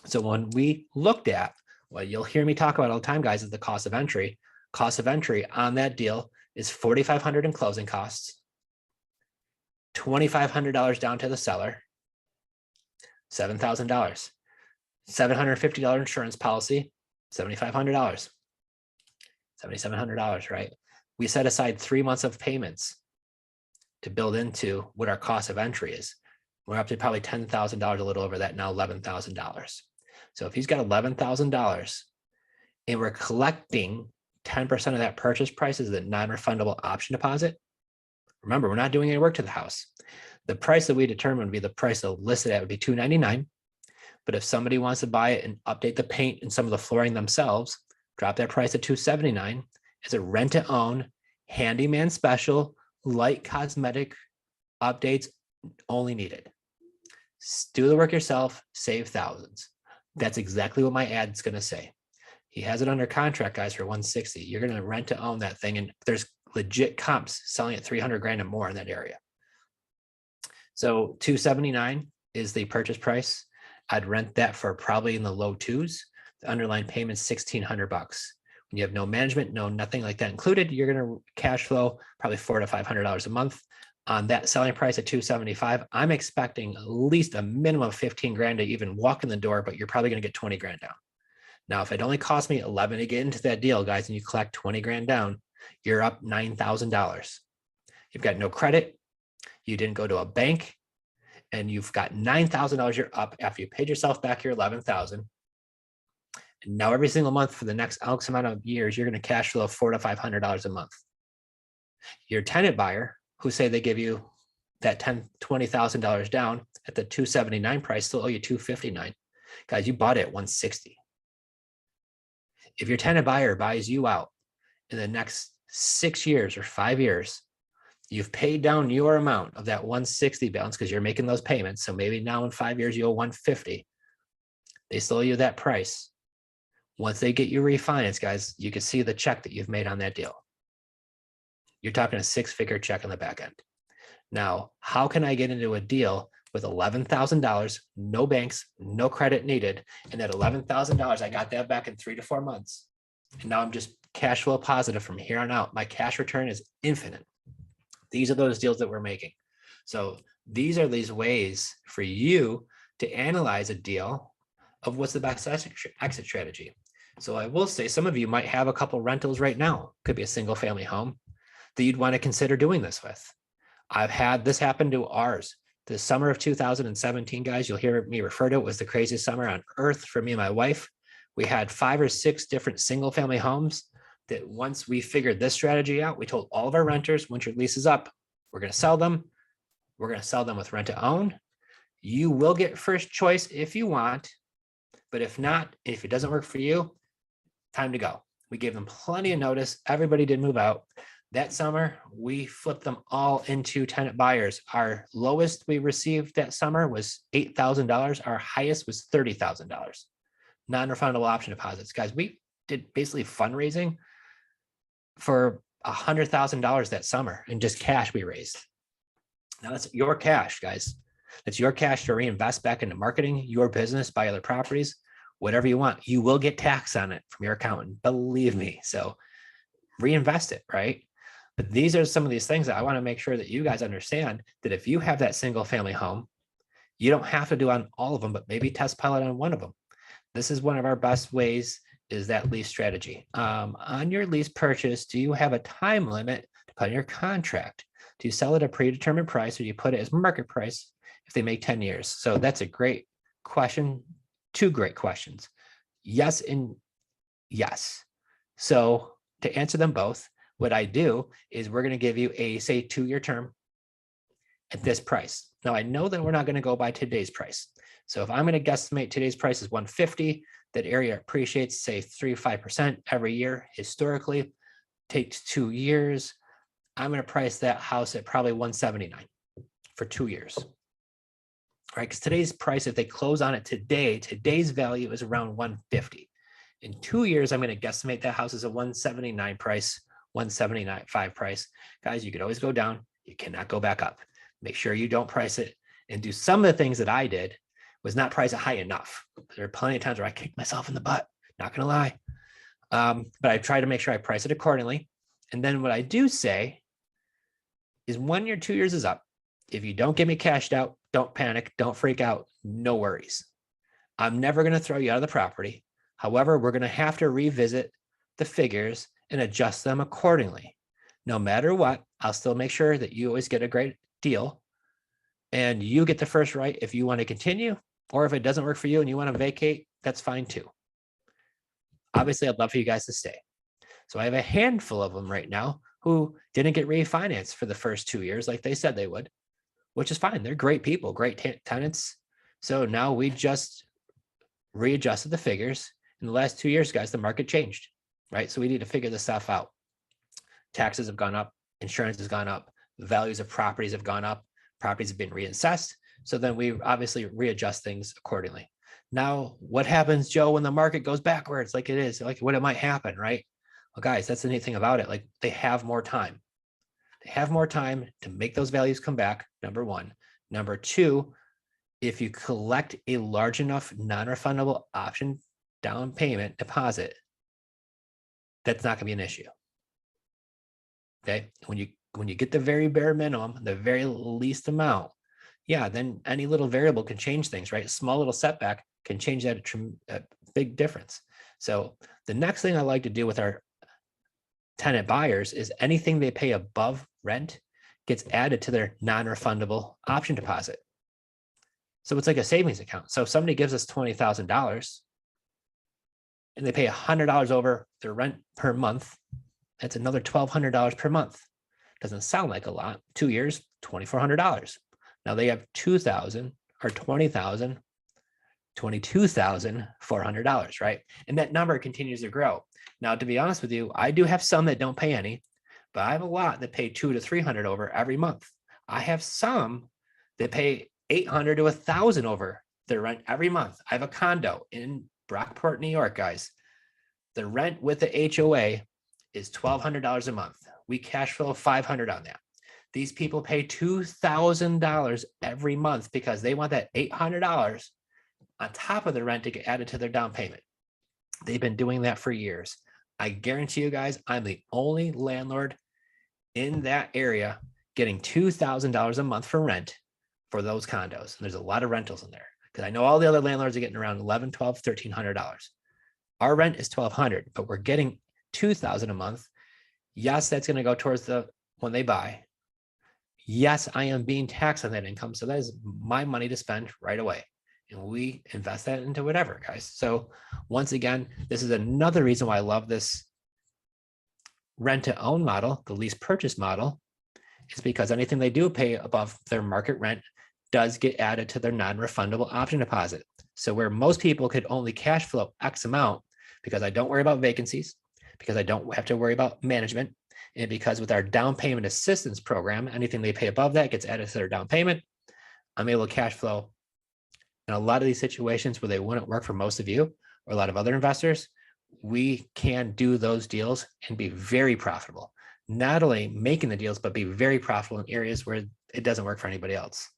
So when we looked at What you'll hear me talk about all the time, guys, is the cost of entry. Cost of entry on that deal is $4,500 in closing costs, $2,500 down to the seller, $7,000, $750 insurance policy, $7,500, $7,700, right? We set aside 3 months of payments to build into what our cost of entry is. We're up to probably $10,000, a little over that now, $11,000. So if he's got $11,000 and we're collecting 10% of that purchase price as the non-refundable option deposit, remember, we're not doing any work to the house. The price that we determine would be the price they'll list it at would be $299. But if somebody wants to buy it and update the paint and some of the flooring themselves, drop that price to $279 as a rent to own, handyman special, light cosmetic updates only needed. Do the work yourself, save thousands. That's exactly what my ad's going to say. He has it under contract, guys, for $160. You're going to rent to own that thing. And there's legit comps selling at $300,000 and more in that area. So $279 is the purchase price. I'd rent that for probably in the low twos. The underlying payment's $1,600. When you have no management, no nothing like that included, you're going to cash flow probably $400 to $500 a month. On that selling price at $275, I'm expecting at least a minimum of $15,000 to even walk in the door, but you're probably going to get $20,000 down. Now, if it only cost me $11 to get into that deal, guys, and you collect $20,000 down, you're up $9,000. You've got no credit. You didn't go to a bank, and you've got $9,000. You're up after you paid yourself back your $11,000. And now every single month for the next X amount of years, you're going to cash flow $400 to $500 a month. Your tenant buyer, who say they give you that $20,000 down at the $279 price, still owe you $259. Guys, you bought it at $160. If your tenant buyer buys you out in the next 6 years or 5 years, you've paid down your amount of that $160 balance because you're making those payments. So maybe now in 5 years, you owe $150. They still owe you that price. Once they get you refinanced, guys, you can see the check that you've made on that deal. You're talking a 6-figure check on the back end. Now, how can I get into a deal with $11,000, no banks, no credit needed, and that $11,000, I got that back in 3 to 4 months. And now I'm just cash flow positive from here on out. My cash return is infinite. These are those deals that we're making. So these are these ways for you to analyze a deal of what's the best exit strategy. So I will say some of you might have a couple rentals right now. Could be a single family home that you'd want to consider doing this with. I've had this happen to ours. The summer of 2017, guys, you'll hear me refer to it, was the craziest summer on earth for me and my wife. We had 5 or 6 different single family homes that once we figured this strategy out, we told all of our renters, once your lease is up, we're going to sell them. We're going to sell them with rent to own. You will get first choice if you want, but if not, if it doesn't work for you, time to go. We gave them plenty of notice. Everybody did move out. That summer, we flipped them all into tenant buyers. Our lowest we received that summer was $8,000. Our highest was $30,000. Non-refundable option deposits. Guys, we did basically fundraising for $100,000 that summer in just cash we raised. Now that's your cash, guys. That's your cash to reinvest back into marketing, your business, buy other properties, whatever you want. You will get tax on it from your accountant, believe me. So reinvest it, right? But these are some of these things that I want to make sure that you guys understand, that if you have that single family home, you don't have to do on all of them, but maybe test pilot on one of them. This is one of our best ways, is that lease strategy. On your lease purchase, do you have a time limit to put in your contract? Do you sell it at a predetermined price, or do you put it as market price if they make 10 years? So that's a great question. 2 great questions. Yes and yes. So to answer them both, what I do is we're going to give you a, say, 2-year term at this price. Now, I know that we're not going to go by today's price. So if I'm going to guesstimate today's price is $150, that area appreciates, say, 3-5% every year historically, takes 2 years. I'm going to price that house at probably $179 for 2 years. Right? Because today's price, if they close on it today, today's value is around $150. In 2 years, I'm going to guesstimate that house is a $179 price, $179.5 price. Guys, you could always go down. You cannot go back up. Make sure you don't price it, and do some of the things that I did was not price it high enough. There are plenty of times where I kicked myself in the butt Not going to lie. But I try to make sure I price it accordingly. And then what I do say is 1 year, 2 years is up. If you don't get me cashed out, don't panic, don't freak out, no worries. I'm never going to throw you out of the property. However, we're going to have to revisit the figures and adjust them accordingly. No matter what, I'll still make sure that you always get a great deal and you get the first right if you want to continue, or if it doesn't work for you and you want to vacate, that's fine too. Obviously, I'd love for you guys to stay. So I have a handful of them right now who didn't get refinanced for the first 2 years like they said they would, which is fine. They're great people, great tenants. So now we just readjusted the figures. In the last 2 years, guys, the market changed, right? So we need to figure this stuff out. Taxes have gone up, insurance has gone up, values of properties have gone up, properties have been reassessed. So then we obviously readjust things accordingly. Now, what happens, Joe, when the market goes backwards like it is, like what it might happen, right? Well, guys, that's the neat thing about it. Like they have more time. They have more time to make those values come back, number one. Number two, if you collect a large enough non-refundable option down payment deposit, that's not going to be an issue. Okay. When you get the very bare minimum, the very least amount, yeah, then any little variable can change things, right? A small little setback can change that a big difference. So the next thing I like to do with our tenant buyers is anything they pay above rent gets added to their non-refundable option deposit. So it's like a savings account. So if somebody gives us $20,000 and they pay $100 over their rent per month, that's another $1,200 per month. Doesn't sound like a lot. 2 years, $2,400. Now they have $2,000 or $20,000, $22,400, right? And that number continues to grow. Now, to be honest with you, I do have some that don't pay any, but I have a lot that pay $200 to $300 over every month. I have some that pay $800 to $1,000 over their rent every month. I have a condo in Brockport, New York, guys. The rent with the HOA is $1,200 a month. We cash flow $500 on that. These people pay $2,000 every month because they want that $800 on top of the rent to get added to their down payment. They've been doing that for years. I guarantee you guys, I'm the only landlord in that area getting $2,000 a month for rent for those condos. And there's a lot of rentals in there because I know all the other landlords are getting around $1,100, $1,200, $1,300. Our rent is $1,200, but we're getting $2,000 a month. Yes, that's going to go towards when they buy. Yes, I am being taxed on that income. So that is my money to spend right away. And we invest that into whatever, guys. So once again, this is another reason why I love this rent to own model, the lease purchase model, is because anything they do pay above their market rent does get added to their non-refundable option deposit. So where most people could only cash flow X amount because I don't worry about vacancies, because I don't have to worry about management, and because with our down payment assistance program, anything they pay above that gets added to their down payment, I'm able to cash flow. In a lot of these situations where they wouldn't work for most of you or a lot of other investors, we can do those deals and be very profitable. Not only making the deals, but be very profitable in areas where it doesn't work for anybody else.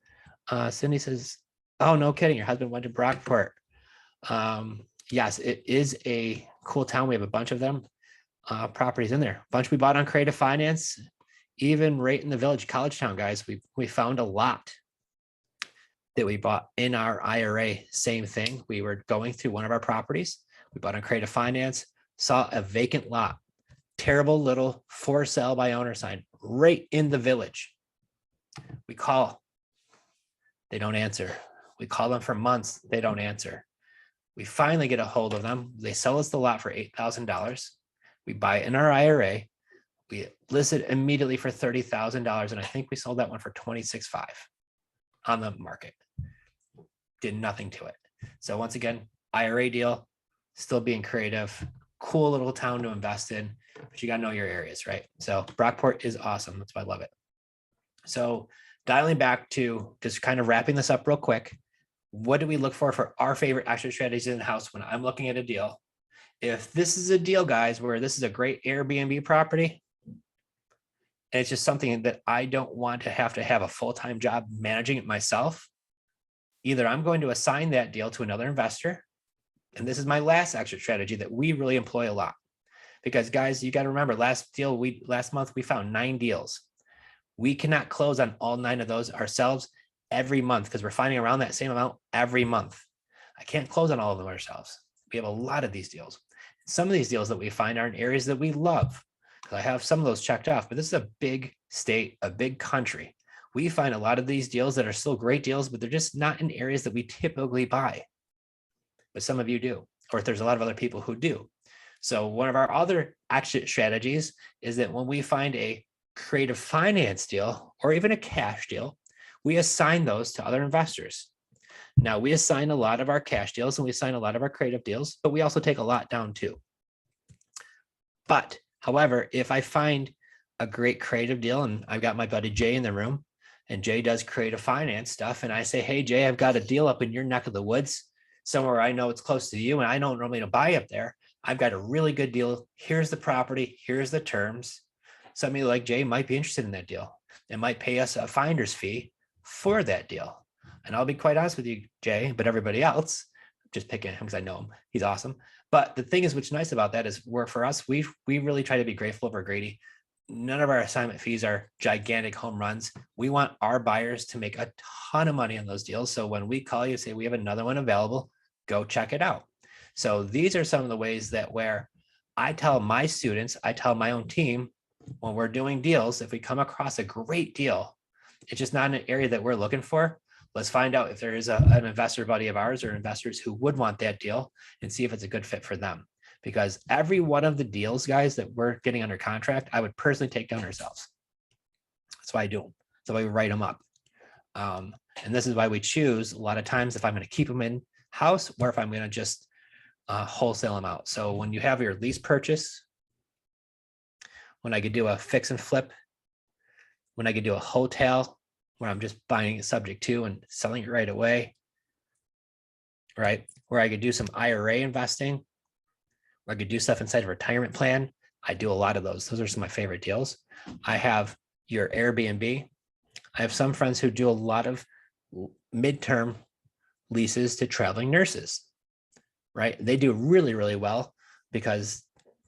Cindy says, oh, no kidding. Your husband went to Brockport. Yes, it is a cool town. We have a bunch of them, properties in there. A bunch we bought on Creative Finance, even right in the Village College Town, guys. We found a lot that we bought in our IRA. Same thing. We were going through one of our properties. We bought on Creative Finance, saw a vacant lot, terrible little for sale by owner sign right in the village. We call, they don't answer. We call them for months, they don't answer. We finally get a hold of them. They sell us the lot for $8,000. We buy it in our IRA. We list it immediately for $30,000. And I think we sold that one for $26,500 on the market. Did nothing to it. So once again, IRA deal, still being creative, cool little town to invest in, but you got to know your areas, right? So Brockport is awesome. That's why I love it. So dialing back to just kind of wrapping this up real quick. What do we look for our favorite exit strategies in the house when I'm looking at a deal? If this is a deal, guys, where this is a great Airbnb property, and it's just something that I don't want to have a full-time job managing it myself, either I'm going to assign that deal to another investor, And this is my last exit strategy that we really employ a lot. Because guys, you got to remember, last month we found 9 deals. We cannot close on all 9 of those ourselves every month because we're finding around that same amount every month. I can't close on all of them ourselves. We have a lot of these deals. Some of these deals that we find are in areas that we love. I have some of those checked off, but this is a big state, a big country. We find a lot of these deals that are still great deals, but they're just not in areas that we typically buy. But some of you do, or if there's a lot of other people who do. So one of our other exit strategies is that when we find a creative finance deal or even a cash deal, we assign those to other investors. Now we assign a lot of our cash deals and we assign a lot of our creative deals, but we also take a lot down too. But however, if I find a great creative deal and I've got my buddy Jay in the room and Jay does creative finance stuff and I say, hey, Jay, I've got a deal up in your neck of the woods, somewhere I know it's close to you and I don't normally buy up there. I've got a really good deal. Here's the property. Here's the terms. Somebody like Jay might be interested in that deal. It might pay us a finder's fee for that deal. And I'll be quite honest with you, Jay, but everybody else, just picking him because I know him. He's awesome. But the thing is, what's nice about that is for us, we really try to be grateful over greedy. None of our assignment fees are gigantic home runs. We want our buyers to make a ton of money on those deals. So when we call you, say we have another one available, go check it out. So these are some of the ways that where I tell my students, I tell my own team, when we're doing deals, if we come across a great deal, it's just not an area that we're looking for. Let's find out if there is an investor buddy of ours or investors who would want that deal and see if it's a good fit for them. Because every one of the deals, guys, that we're getting under contract, I would personally take down ourselves. That's why I do them. That's why we write them up. And this is why we choose a lot of times if I'm going to keep them in house or if I'm going to just wholesale them out. So when you have your lease purchase, when I could do a fix and flip, when I could do a hotel, where I'm just buying it subject to and selling it right away, right? Where I could do some IRA investing, where I could do stuff inside a retirement plan. I do a lot of those. Those are some of my favorite deals. I have your Airbnb. I have some friends who do a lot of midterm leases to traveling nurses, right? They do really, really well because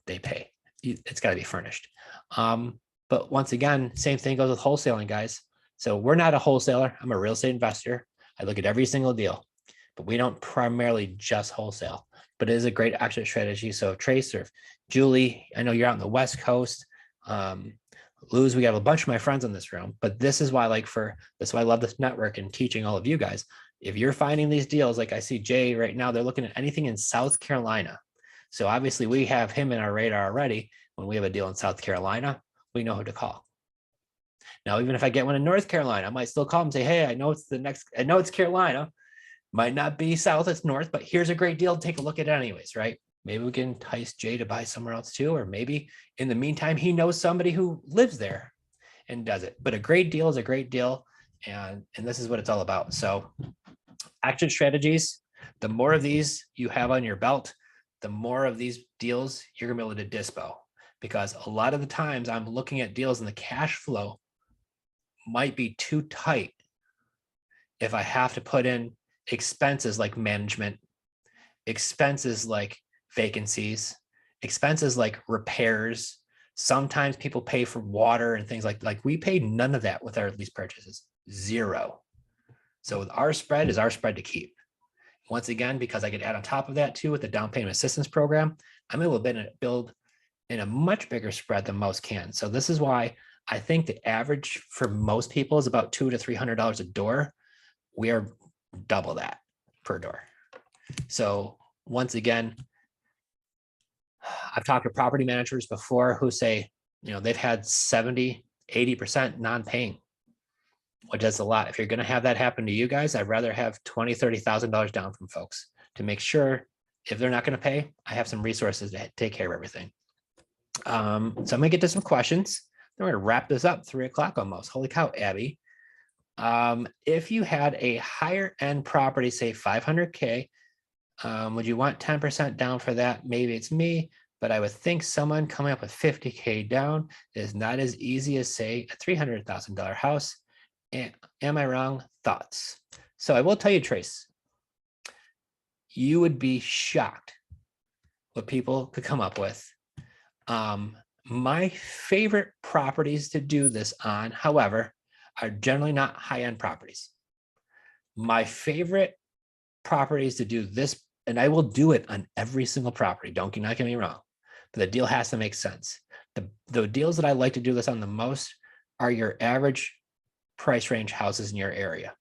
they pay. It's got to be furnished. But once again, same thing goes with wholesaling, guys. So we're not a wholesaler. I'm a real estate investor. I look at every single deal, but we don't primarily just wholesale, but it is a great exit strategy. So Trace or Julie, I know you're out on the West Coast. Luz, we have a bunch of my friends in this room, but this is why this is why I love this network and teaching all of you guys. If you're finding these deals, like I see Jay right now, they're looking at anything in South Carolina. So obviously we have him in our radar already. When we have a deal in South Carolina, we know who to call. Now, even if I get one in North Carolina, I might still call them and say, hey, I know it's Carolina, might not be South, it's North, but here's a great deal. Take a look at it anyways, right? Maybe we can entice Jay to buy somewhere else too, or maybe in the meantime, he knows somebody who lives there and does it. But a great deal is a great deal. And this is what it's all about. So action strategies, the more of these you have on your belt, the more of these deals you're gonna be able to dispo. Because a lot of the times I'm looking at deals and the cash flow might be too tight if I have to put in expenses like management, expenses like vacancies, expenses like repairs. Sometimes people pay for water and things like we paid none of that with our lease purchases, zero. So with our spread is our spread to keep. Once again, because I could add on top of that too with the down payment assistance program, I'm able to build in a much bigger spread than most can. So this is why I think the average for most people is about $200 to $300 a door. We are double that per door. So once again, I've talked to property managers before who say, they've had 70, 80% non-paying, which is a lot. If you're going to have that happen to you guys, I'd rather have $20,000, $30,000 down from folks to make sure if they're not going to pay, I have some resources to take care of everything. So I'm going to get to some questions. Then we're going to wrap this up, 3 o'clock almost. Holy cow, Abby. If you had a higher end property, say 500K, would you want 10% down for that? Maybe it's me, but I would think someone coming up with 50K down is not as easy as, say, a $300,000 house. Am I wrong? Thoughts? So I will tell you, Trace, you would be shocked what people could come up with. My favorite properties to do this on, however, are generally not high-end properties. My favorite properties to do this, and I will do it on every single property, don't not get me wrong, but the deal has to make sense. The deals that I like to do this on the most are your average price range houses in your area.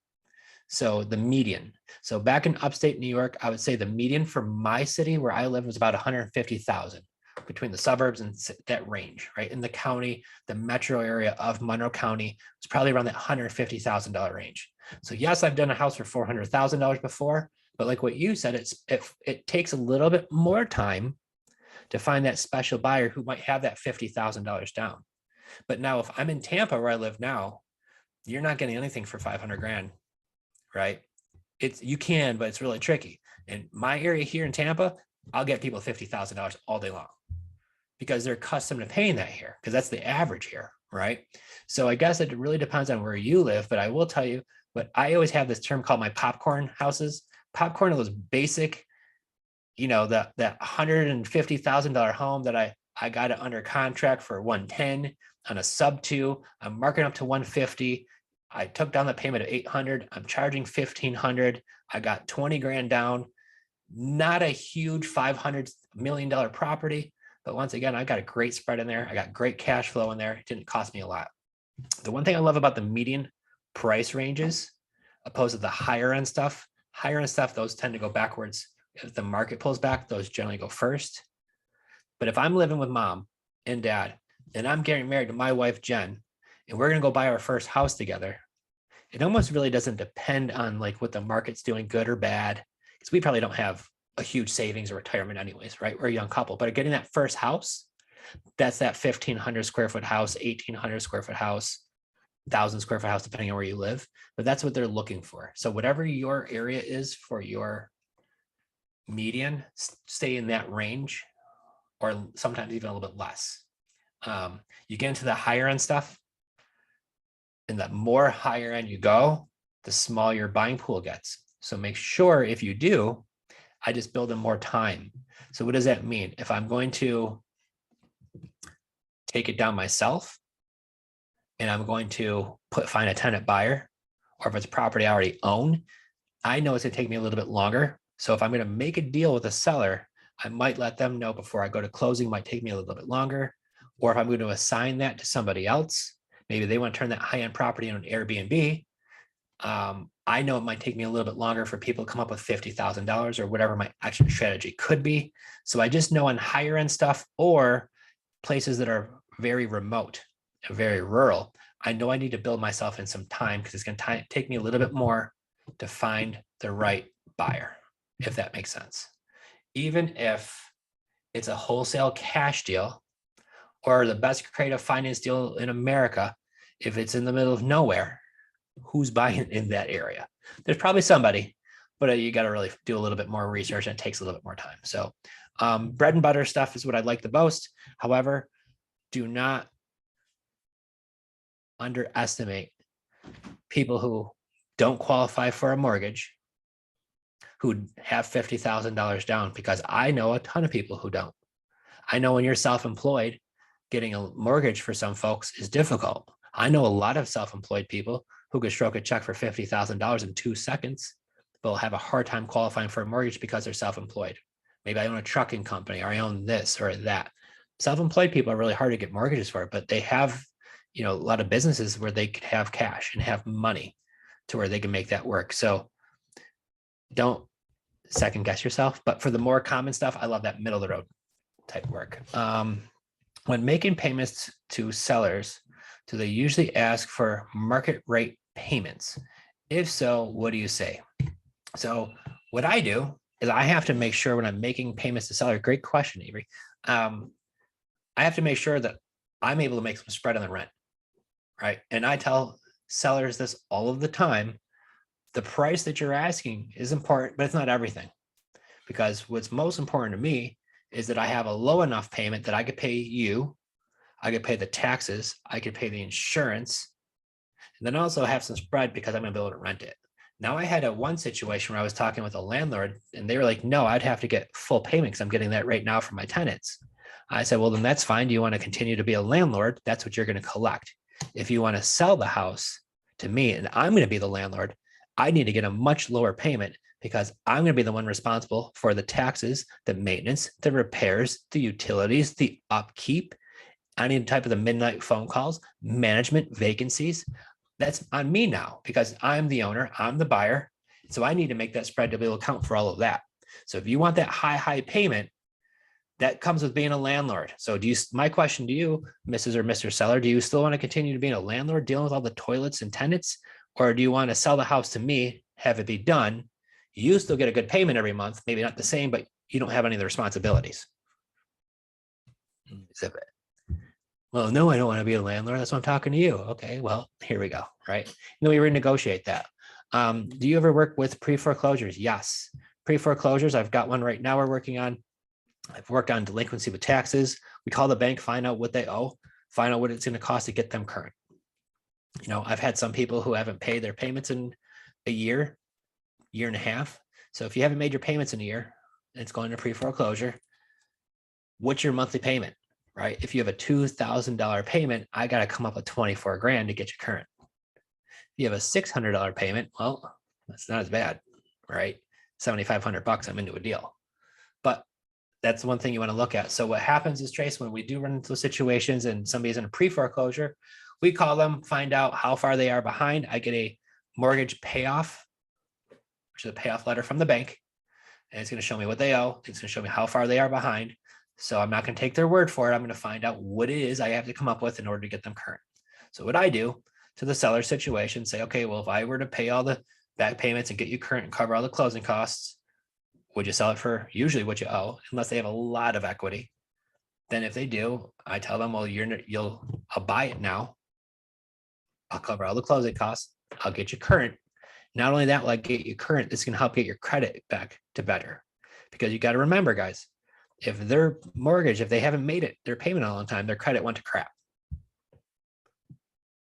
So the median. So back in upstate New York, I would say the median for my city where I live was about 150,000 between the suburbs and that range, right? In the county, the metro area of Monroe County was probably around that $150,000 range. So yes, I've done a house for $400,000 before, but like what you said, it takes a little bit more time to find that special buyer who might have that $50,000 down. But now if I'm in Tampa where I live now, you're not getting anything for 500 grand, right? You can, but it's really tricky. In my area here in Tampa, I'll get people $50,000 all day long because they're accustomed to paying that here because that's the average here, right? So I guess it really depends on where you live, but I will tell you, but I always have this term called my popcorn houses. Popcorn are those basic, that $150,000 home that I got it under contract for 110 on a sub 2. I'm marking up to 150. I took down the payment of 800. I'm charging 1,500. I got 20 grand down. Not a huge $500 million property, but once again, I got a great spread in there. I got great cash flow in there. It didn't cost me a lot. The one thing I love about the median price ranges, opposed to the higher end stuff, those tend to go backwards. If the market pulls back, those generally go first. But if I'm living with mom and dad, and I'm getting married to my wife, Jen, and we're going to go buy our first house together, it almost really doesn't depend on like what the market's doing, good or bad, because we probably don't have a huge savings or retirement anyways, right? We're a young couple, but getting that first house, that's that 1,500 square foot house, 1,800 square foot house, 1,000 square foot house, depending on where you live, but that's what they're looking for. So whatever your area is for your median, stay in that range, or sometimes even a little bit less. You get into the higher end stuff, and the more higher end you go, the smaller your buying pool gets. So make sure if you do, I just build in more time. So what does that mean? If I'm going to take it down myself and I'm going to find a tenant buyer, or if it's a property I already own, I know it's gonna take me a little bit longer. So if I'm gonna make a deal with a seller, I might let them know before I go to closing, might take me a little bit longer. Or if I'm going to assign that to somebody else, maybe they want to turn that high-end property into an Airbnb. I know it might take me a little bit longer for people to come up with $50,000 or whatever my exit strategy could be. So I just know on higher end stuff or places that are very remote and very rural, I know I need to build myself in some time because it's going to take me a little bit more to find the right buyer, if that makes sense. Even if it's a wholesale cash deal or the best creative finance deal in America, if it's in the middle of nowhere, who's buying in that area? There's probably somebody, but you got to really do a little bit more research and it takes a little bit more time. So bread and butter stuff is what I like the most. However, do not underestimate people who don't qualify for a mortgage, who have $50,000 down, because I know a ton of people who don't. I know when you're self-employed, getting a mortgage for some folks is difficult. I know a lot of self-employed people who could stroke a check for $50,000 in 2 seconds, but will have a hard time qualifying for a mortgage because they're self-employed. Maybe I own a trucking company, or I own this or that. Self-employed people are really hard to get mortgages for, but they have, a lot of businesses where they could have cash and have money to where they can make that work. So don't second guess yourself. But for the more common stuff, I love that middle of the road type work. When making payments to sellers, do they usually ask for market rate payments? If so, what do you say? So what I do is I have to make sure when I'm making payments to sellers, great question, Avery. I have to make sure that I'm able to make some spread on the rent, right? And I tell sellers this all of the time. The price that you're asking is important, but it's not everything. Because what's most important to me is that I have a low enough payment that I could pay you, I could pay the taxes, I could pay the insurance, and then also have some spread because I'm gonna be able to rent it. Now I had one situation where I was talking with a landlord and they were like, no, I'd have to get full payment because I'm getting that right now from my tenants. I said, well, then that's fine. Do you want to continue to be a landlord? That's what you're going to collect. If you want to sell the house to me and I'm going to be the landlord, I need to get a much lower payment because I'm going to be the one responsible for the taxes, the maintenance, the repairs, the utilities, the upkeep, any type of the midnight phone calls, management, vacancies. That's on me now because I'm the owner, I'm the buyer. So I need to make that spread to be able to account for all of that. So if you want that high payment, that comes with being a landlord. So my question to you, Mrs. or Mr. Seller, do you still want to continue to being a landlord, dealing with all the toilets and tenants? Or do you want to sell the house to me, have it be done? You still get a good payment every month, maybe not the same, but you don't have any of the responsibilities. Zip it. Well, no, I don't want to be a landlord. That's why I'm talking to you. Okay, well, here we go, right? And then we renegotiate that. Do you ever work with pre-foreclosures? Yes. Pre-foreclosures, I've got one right now we're working on. I've worked on delinquency with taxes. We call the bank, find out what they owe, find out what it's going to cost to get them current. You know, I've had some people who haven't paid their payments in a year and a half. So if you haven't made your payments in a year, and it's going to pre-foreclosure, what's your monthly payment, right? If you have a $2,000 payment, I got to come up with 24 grand to get you current. If you have a $600 payment, well, that's not as bad, right? 7,500 bucks, I'm into a deal. But that's one thing you want to look at. So what happens is, Trace, when we do run into those situations and somebody's in a pre-foreclosure, we call them, find out how far they are behind. I get a mortgage payoff, which is a payoff letter from the bank. And it's going to show me what they owe. It's going to show me how far they are behind. So I'm not going to take their word for it. I'm going to find out what it is I have to come up with in order to get them current. So what I do to the seller situation, say, okay, well, if I were to pay all the back payments and get you current and cover all the closing costs, would you sell it for usually what you owe, unless they have a lot of equity? Then if they do, I tell them, well, I'll buy it now. I'll cover all the closing costs. I'll get you current. Not only that will I get you current, it's going to help get your credit back to better. Because you got to remember, guys, if their mortgage, if they haven't made it, their payment all the time, their credit went to crap.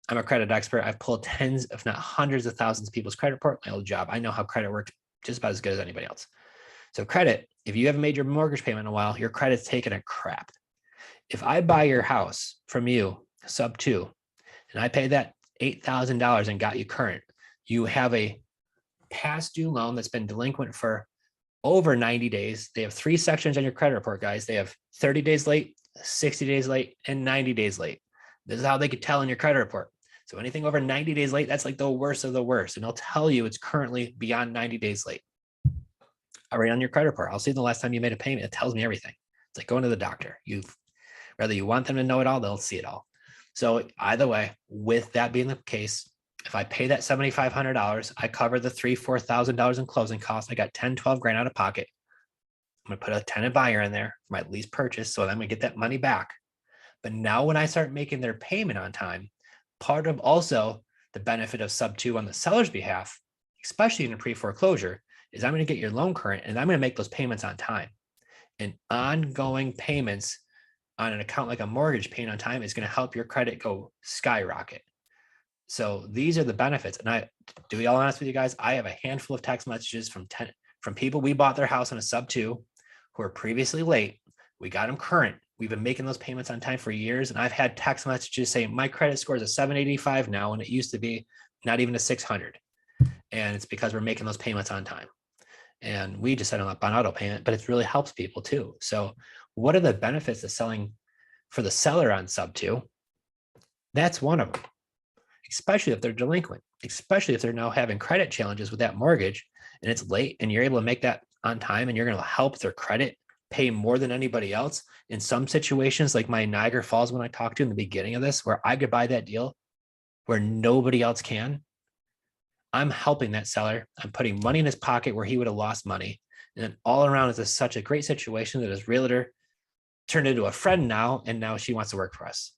I'm a credit expert. I've pulled tens, if not hundreds of thousands of people's credit report, my old job. I know how credit works just about as good as anybody else. So credit, if you haven't made your mortgage payment in a while, your credit's taking a crap. If I buy your house from you, sub 2, and I pay that $8,000 and got you current, you have a past due loan that's been delinquent for over 90 days. They have 3 sections on your credit report, guys. They have 30 days late, 60 days late, and 90 days late. This is how they could tell in your credit report. So anything over 90 days late, that's like the worst of the worst. And they'll tell you it's currently beyond 90 days late. I'll write on your credit report. I'll see the last time you made a payment. It tells me everything. It's like going to the doctor. Whether you want them to know it all, they'll see it all. So either way, with that being the case, if I pay that $7,500, I cover the $3,000-$4,000 in closing costs. I got 10, 12 grand out of pocket. I'm going to put a tenant buyer in there for my lease purchase. So I'm going to get that money back. But now when I start making their payment on time, part of also the benefit of sub 2 on the seller's behalf, especially in a pre-foreclosure, is I'm going to get your loan current and I'm going to make those payments on time. And ongoing payments on an account like a mortgage paying on time is going to help your credit go skyrocket. So these are the benefits. And to be all honest with you guys, I have a handful of text messages from people we bought their house on a sub 2 who were previously late. We got them current. We've been making those payments on time for years. And I've had text messages saying my credit score is a 785 now, and it used to be not even a 600. And it's because we're making those payments on time. And we just set them up on auto payment, but it really helps people too. So what are the benefits of selling for the seller on sub 2? That's one of them, especially if they're delinquent, especially if they're now having credit challenges with that mortgage and it's late and you're able to make that on time and you're going to help their credit pay more than anybody else. In some situations, like my Niagara Falls, when I talked to in the beginning of this, where I could buy that deal where nobody else can, I'm helping that seller. I'm putting money in his pocket where he would have lost money. And then all around is such a great situation that his realtor turned into a friend now, and now she wants to work for us.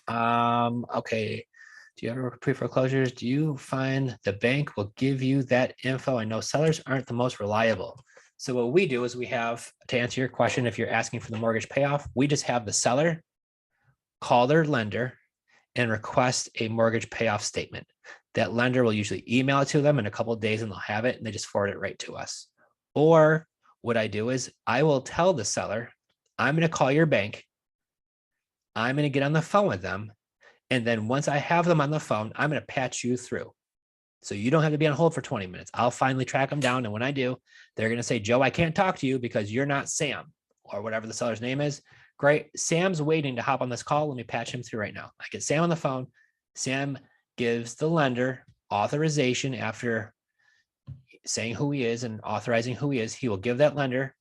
Okay. Do you ever work with pre-foreclosures? Do you find the bank will give you that info? I know sellers aren't the most reliable. So what we do is we have, to answer your question, if you're asking for the mortgage payoff, we just have the seller call their lender and request a mortgage payoff statement. that lender will usually email it to them in a couple of days and they'll have it and they just forward it right to us. Or what I do is I will tell the seller, I'm going to call your bank. I'm going to get on the phone with them. And then once I have them on the phone, I'm going to patch you through. So you don't have to be on hold for 20 minutes. I'll finally track them down. And when I do, they're going to say, Joe, I can't talk to you because you're not Sam or whatever the seller's name is. Great. Sam's waiting to hop on this call. Let me patch him through right now. I get Sam on the phone. Sam gives the lender authorization after saying who he is and authorizing who he is. He will give that lender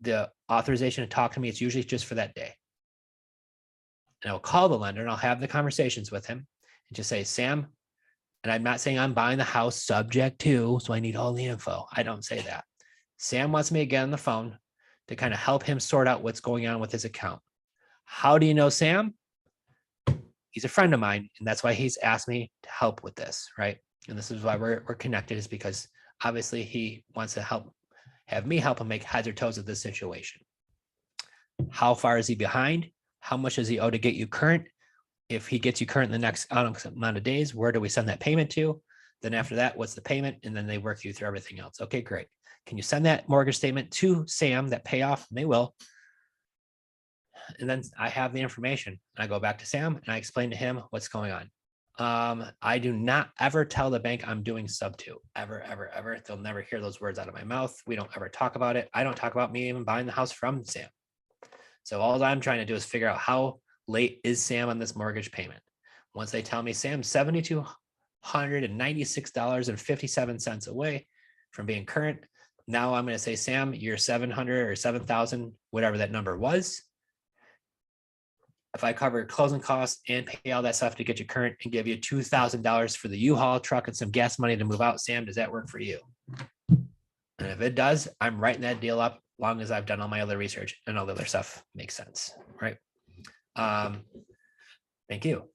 the authorization to talk to me. It's usually just for that day. And I'll call the lender and I'll have the conversations with him and just say, Sam, and I'm not saying I'm buying the house subject to, so I need all the info. I don't say that. Sam wants me to get on the phone to kind of help him sort out what's going on with his account. How do you know Sam? He's a friend of mine, and that's why he's asked me to help with this, right? And this is why we're connected, is because obviously he wants to have me help him make heads or toes of this situation. How far is he behind? How much does he owe to get you current? If he gets you current in the next amount of days, where do we send that payment to? Then after that, what's the payment? And then they work you through everything else. Okay, great. Can you send that mortgage statement to Sam, that payoff? And they will. And then I have the information. And I go back to Sam and I explain to him what's going on. I do not ever tell the bank I'm doing sub to. Ever, ever, ever. They'll never hear those words out of my mouth. We don't ever talk about it. I don't talk about me even buying the house from Sam. So all I'm trying to do is figure out how late is Sam on this mortgage payment. Once they tell me Sam's $7,296.57 away from being current, now I'm going to say, Sam, you're 700 or 7,000, whatever that number was. If I cover closing costs and pay all that stuff to get you current and give you $2,000 for the U-Haul truck and some gas money to move out, Sam, does that work for you? And if it does, I'm writing that deal up, long as I've done all my other research and all the other stuff makes sense, right? Thank you.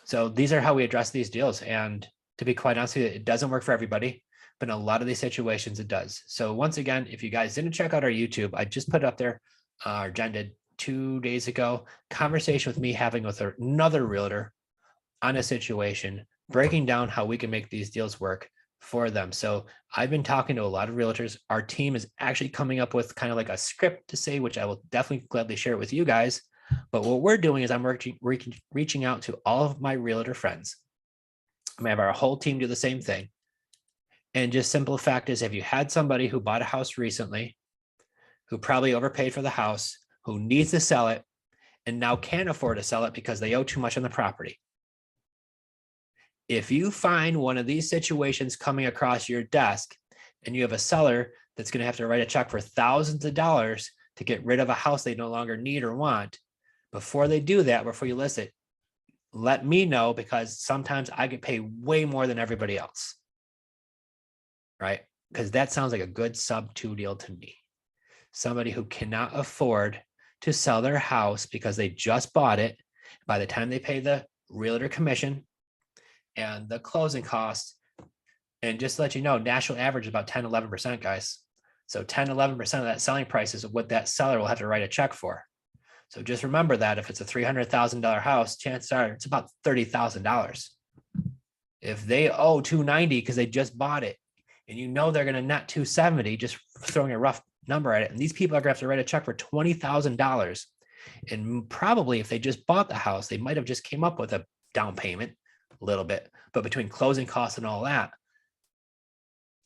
So these are how we address these deals. And to be quite honest with you, it doesn't work for everybody, but in a lot of these situations, it does. So once again, if you guys didn't check out our YouTube, I just put it up there, Jenn did 2 days ago, conversation with me having with another realtor on a situation, breaking down how we can make these deals work for them. So I've been talking to a lot of realtors. Our team is actually coming up with kind of like a script to say, which I will definitely gladly share with you guys. But what we're doing is I'm reaching out to all of my realtor friends. I'm gonna have our whole team do the same thing. And just simple fact is, if you had somebody who bought a house recently, who probably overpaid for the house, who needs to sell it, and now can't afford to sell it because they owe too much on the property. If you find one of these situations coming across your desk and you have a seller that's going to have to write a check for thousands of dollars to get rid of a house they no longer need or want, before they do that, before you list it, let me know, because sometimes I get paid way more than everybody else, right? Because that sounds like a good sub 2 deal to me. Somebody who cannot afford to sell their house because they just bought it. By the time they pay the realtor commission and the closing costs, and just to let you know, national average is about 10, 11%, guys. So 10, 11% of that selling price is what that seller will have to write a check for. So just remember that if it's a $300,000 house, chances are it's about $30,000. If they owe $290 because they just bought it, and you know they're going to net $270, just throwing a rough number at it, and these people are going to have to write a check for $20,000. And probably if they just bought the house, they might have just came up with a down payment a little bit, but between closing costs and all that,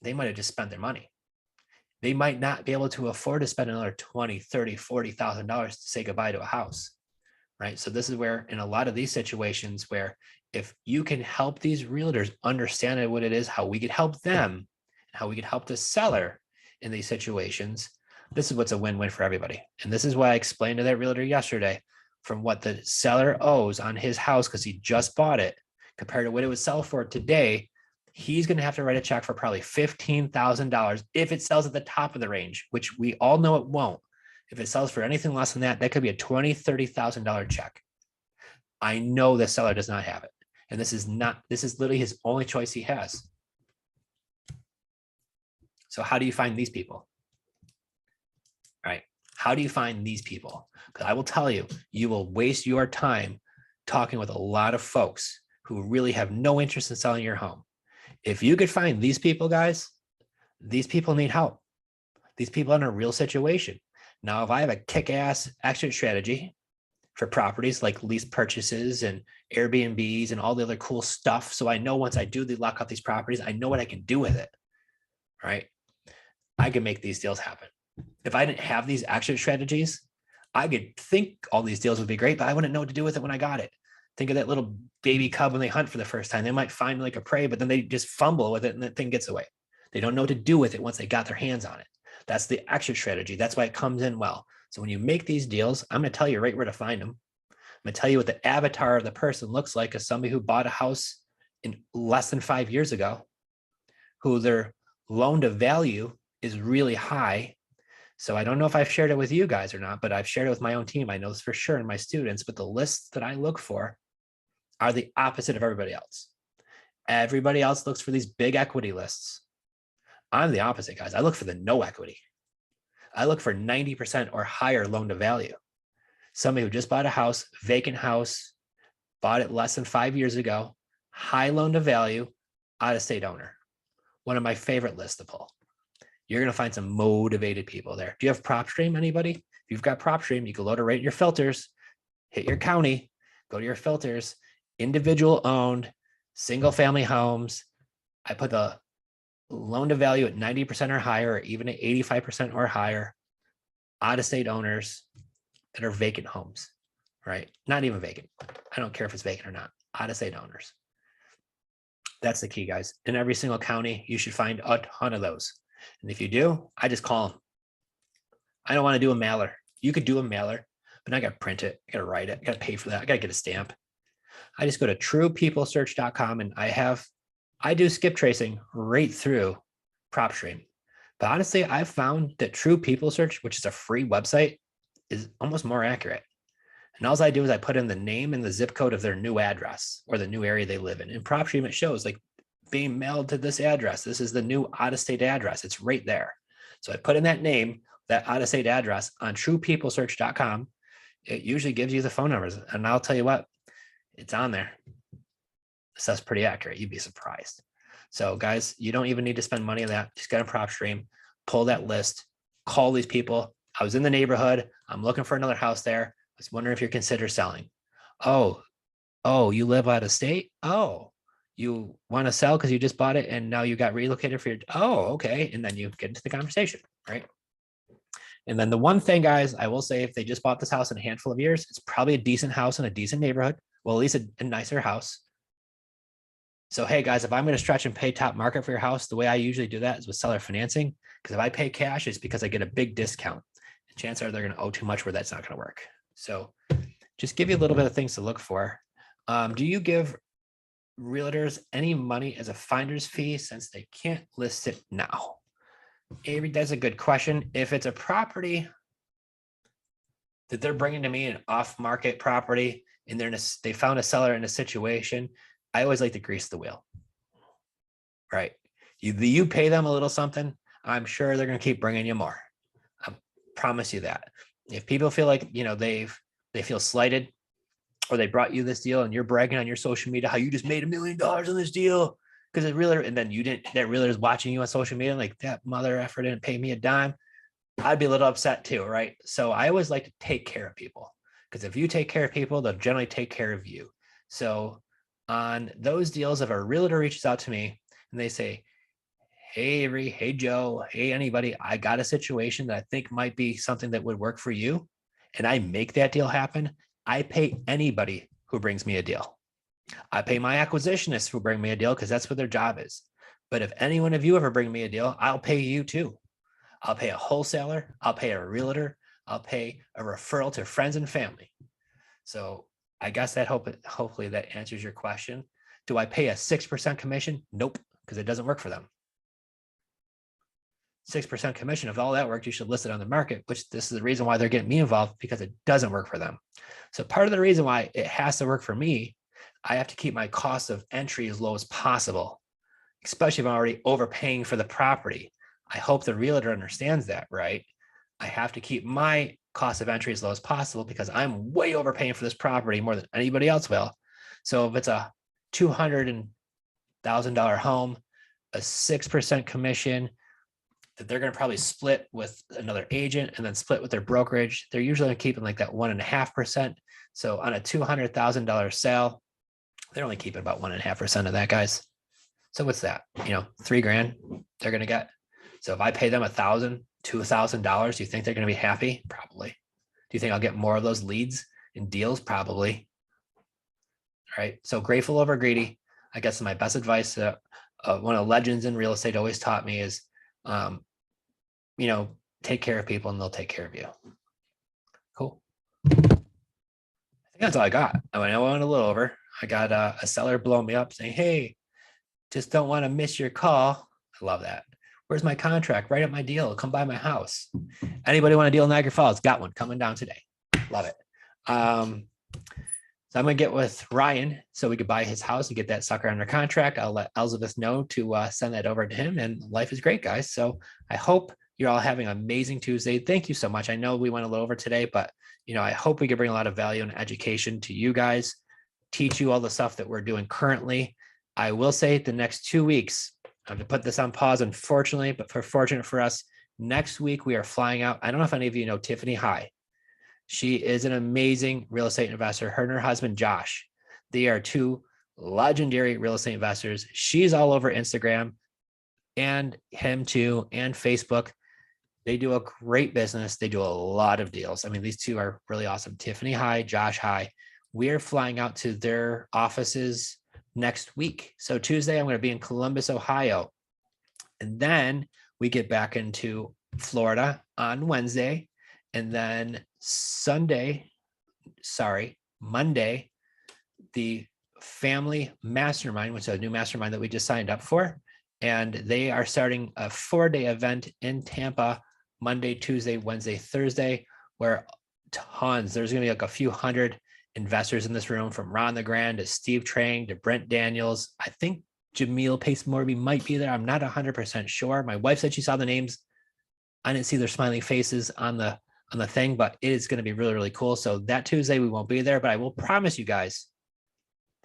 they might have just spent their money. They might not be able to afford to spend another $20,000, $30,000, $40,000 to say goodbye to a house, right? So this is where, in a lot of these situations, where if you can help these realtors understand what it is, how we could help them, how we could help the seller in these situations, this is what's a win-win for everybody. And this is why I explained to that realtor yesterday, from what the seller owes on his house because he just bought it compared to what it would sell for today, he's going to have to write a check for probably $15,000 if it sells at the top of the range, which we all know it won't. If it sells for anything less than that, that could be a $20,000, $30,000 check. I know the seller does not have it. And this is literally his only choice he has. So how do you find these people? All right. How do you find these people? Because I will tell you, you will waste your time talking with a lot of folks who really have no interest in selling your home. If you could find these people, guys, these people need help. These people are in a real situation. Now, if I have a kick-ass exit strategy for properties like lease purchases and Airbnbs and all the other cool stuff, so I know once I do lock up these properties, I know what I can do with it, right? I can make these deals happen. If I didn't have these exit strategies, I could think all these deals would be great, but I wouldn't know what to do with it when I got it. Think of that little baby cub when they hunt for the first time. They might find like a prey, but then they just fumble with it and that thing gets away. They don't know what to do with it once they got their hands on it. That's the exit strategy. That's why it comes in well. So when you make these deals, I'm going to tell you right where to find them. I'm going to tell you what the avatar of the person looks like as somebody who bought a house in less than 5 years ago, who their loan to value is really high. So I don't know if I've shared it with you guys or not, but I've shared it with my own team. I know this for sure, and my students, but the lists that I look for are the opposite of everybody else. Everybody else looks for these big equity lists. I'm the opposite, guys. I look for the no equity. I look for 90% or higher loan to value. Somebody who just bought a house, vacant house, bought it less than 5 years ago, high loan to value, out-of-state owner. One of my favorite lists to pull. You're going to find some motivated people there. Do you have PropStream, anybody? If you've got PropStream, you can load it right in your filters, hit your county, go to your filters, individual owned, single family homes. I put the loan to value at 90% or higher, or even at 85% or higher, out-of-state owners that are vacant homes, right? Not even vacant. I don't care if it's vacant or not. Out-of-state owners. That's the key, guys. In every single county, you should find a ton of those. And if you do, I just call them. I don't want to do a mailer. You could do a mailer, but I got to print it. I got to write it. I got to pay for that. I got to get a stamp. I just go to truepeoplesearch.com and I do skip tracing right through PropStream. But honestly, I've found that True People Search, which is a free website, is almost more accurate. And all I do is I put in the name and the zip code of their new address or the new area they live in. In PropStream, it shows like being mailed to this address. This is the new out-of-state address. It's right there. So I put in that name, that out-of-state address on truepeoplesearch.com. It usually gives you the phone numbers. And I'll tell you what, it's on there. So that's pretty accurate. You'd be surprised. So guys, you don't even need to spend money on that. Just get a PropStream, pull that list, call these people. I was in the neighborhood. I'm looking for another house there. I was wondering if you're considering selling. Oh, you live out of state? Oh, you want to sell because you just bought it and now you got relocated for your, okay. And then you get into the conversation, right? And then the one thing, guys, I will say, if they just bought this house in a handful of years, it's probably a decent house in a decent neighborhood. Well, at least a nicer house. So, hey guys, if I'm going to stretch and pay top market for your house, the way I usually do that is with seller financing. Because if I pay cash, it's because I get a big discount. And chances are they're going to owe too much where that's not going to work. So just give you a little bit of things to look for. Do you give realtors any money as a finder's fee since they can't list it now? Avery, that's a good question. If it's a property that they're bringing to me, an off-market property, and they found a seller in a situation, I always like to grease the wheel, right? You pay them a little something, I'm sure they're going to keep bringing you more. I promise you that. If people feel like, they feel slighted, or they brought you this deal and you're bragging on your social media how you just made $1 million on this deal because it really, and then you didn't, that realtor is watching you on social media like that mother effer didn't pay me a dime, I'd be a little upset too, right? So I always like to take care of people, because if you take care of people, they'll generally take care of you. So on those deals, if a realtor reaches out to me and they say, hey, Avery, hey, Joe, hey, anybody, I got a situation that I think might be something that would work for you, and I make that deal happen, I pay anybody who brings me a deal. I pay my acquisitionists who bring me a deal because that's what their job is. But if any one of you ever bring me a deal, I'll pay you too. I'll pay a wholesaler, I'll pay a realtor, I'll pay a referral to friends and family. So I guess that hopefully that answers your question. Do I pay a 6% commission? Nope, because it doesn't work for them. 6% commission. If all that worked, you should list it on the market, which this is the reason why they're getting me involved, because it doesn't work for them. So part of the reason why it has to work for me, I have to keep my cost of entry as low as possible, especially if I'm already overpaying for the property. I hope the realtor understands that, right? I have to keep my cost of entry as low as possible because I'm way overpaying for this property more than anybody else will. So if it's a $200,000 home, a 6% commission that they're going to probably split with another agent and then split with their brokerage. They're usually keeping like that 1.5%. So on a $200,000 sale, they're only keeping about 1.5% of that, guys. So what's that? $3,000 they're going to get. So if I pay them $1,000, $2,000, do you think they're going to be happy? Probably. Do you think I'll get more of those leads and deals? Probably. All right. So grateful over greedy. I guess my best advice that one of the legends in real estate always taught me is, take care of people and they'll take care of you. Cool. I think that's all I got. I went a little over. I got a seller blowing me up saying, hey, just don't want to miss your call. I love that. Where's my contract? Write up my deal. Come by my house. Anybody want a deal in Niagara Falls? Got one coming down today. Love it. So I'm going to get with Ryan so we could buy his house and get that sucker under contract. I'll let Elizabeth know to send that over to him, and life is great, guys. So I hope you're all having an amazing Tuesday. Thank you so much. I know we went a little over today, but I hope we can bring a lot of value and education to you guys, teach you all the stuff that we're doing currently. I will say the next 2 weeks, I have to put this on pause, unfortunately, but fortunate for us, next week we are flying out. I don't know if any of you know Tiffany High. She is an amazing real estate investor. Her and her husband, Josh, they are two legendary real estate investors. She's all over Instagram and him too, and Facebook. They do a great business. They do a lot of deals. I mean, these two are really awesome. Tiffany High, Josh High. We are flying out to their offices next week. So Tuesday, I'm going to be in Columbus, Ohio. And then we get back into Florida on Wednesday. And then Monday, the family mastermind, which is a new mastermind that we just signed up for. And they are starting a 4-day event in Tampa, Monday, Tuesday, Wednesday, Thursday, where there's going to be like a few hundred investors in this room, from Ron the Grand to Steve Trang to Brent Daniels. I think Jameel Pace-Morby might be there. I'm not 100% sure. My wife said she saw the names. I didn't see their smiling faces on the thing, but it is going to be really, really cool. So that Tuesday we won't be there, but I will promise you guys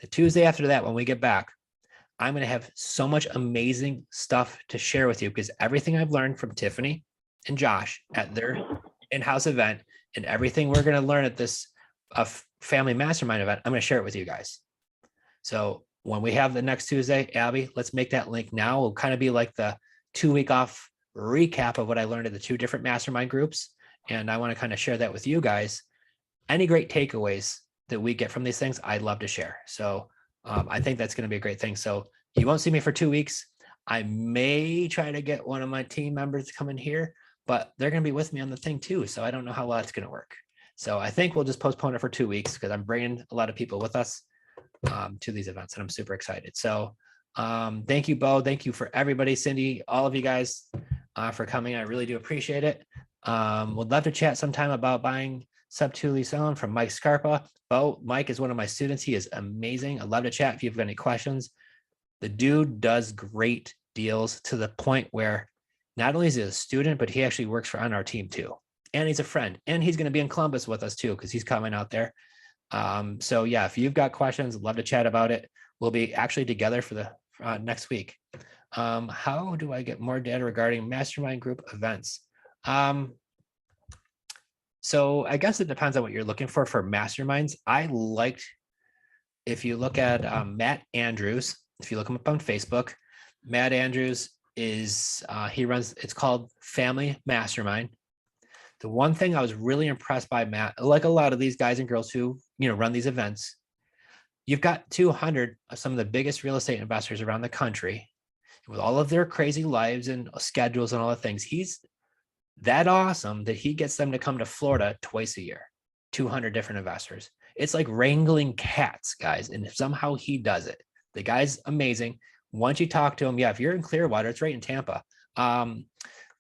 the Tuesday after that, when we get back, I'm going to have so much amazing stuff to share with you, because everything I've learned from Tiffany and Josh at their in-house event and everything we're going to learn at this family mastermind event, I'm going to share it with you guys. So when we have the next Tuesday, Abby, let's make that link now. It'll kind of be like the 2-week off recap of what I learned at the 2 different mastermind groups. And I want to kind of share that with you guys. Any great takeaways that we get from these things, I'd love to share. So I think that's going to be a great thing. So you won't see me for 2 weeks. I may try to get one of my team members to come in here, but they're going to be with me on the thing too. So I don't know how well that's going to work. So I think we'll just postpone it for 2 weeks, because I'm bringing a lot of people with us to these events, and I'm super excited. So thank you, Bo. Thank you for everybody, Cindy, all of you guys for coming. I really do appreciate it. Would love to chat sometime about buying sub 2 lease owned from Mike Scarpa. Mike is one of my students. He is amazing. I'd love to chat if you've got any questions. The dude does great deals to the point where not only is he a student, but he actually works on our team too. And he's a friend, and he's going to be in Columbus with us too, because he's coming out there. So yeah, if you've got questions, I'd love to chat about it. We'll be actually together for the next week. How do I get more data regarding mastermind group events? So I guess it depends on what you're looking for masterminds. If you look at Matt Andrews, if you look him up on Facebook, Matt Andrews is, it's called Family Mastermind. The one thing I was really impressed by Matt, like a lot of these guys and girls who, run these events, you've got 200 of some of the biggest real estate investors around the country with all of their crazy lives and schedules and all the things. He's that awesome that he gets them to come to Florida twice a year, 200 different investors. It's like wrangling cats, guys. And somehow he does it. The guy's amazing. Once you talk to him, if you're in Clearwater, it's right in Tampa.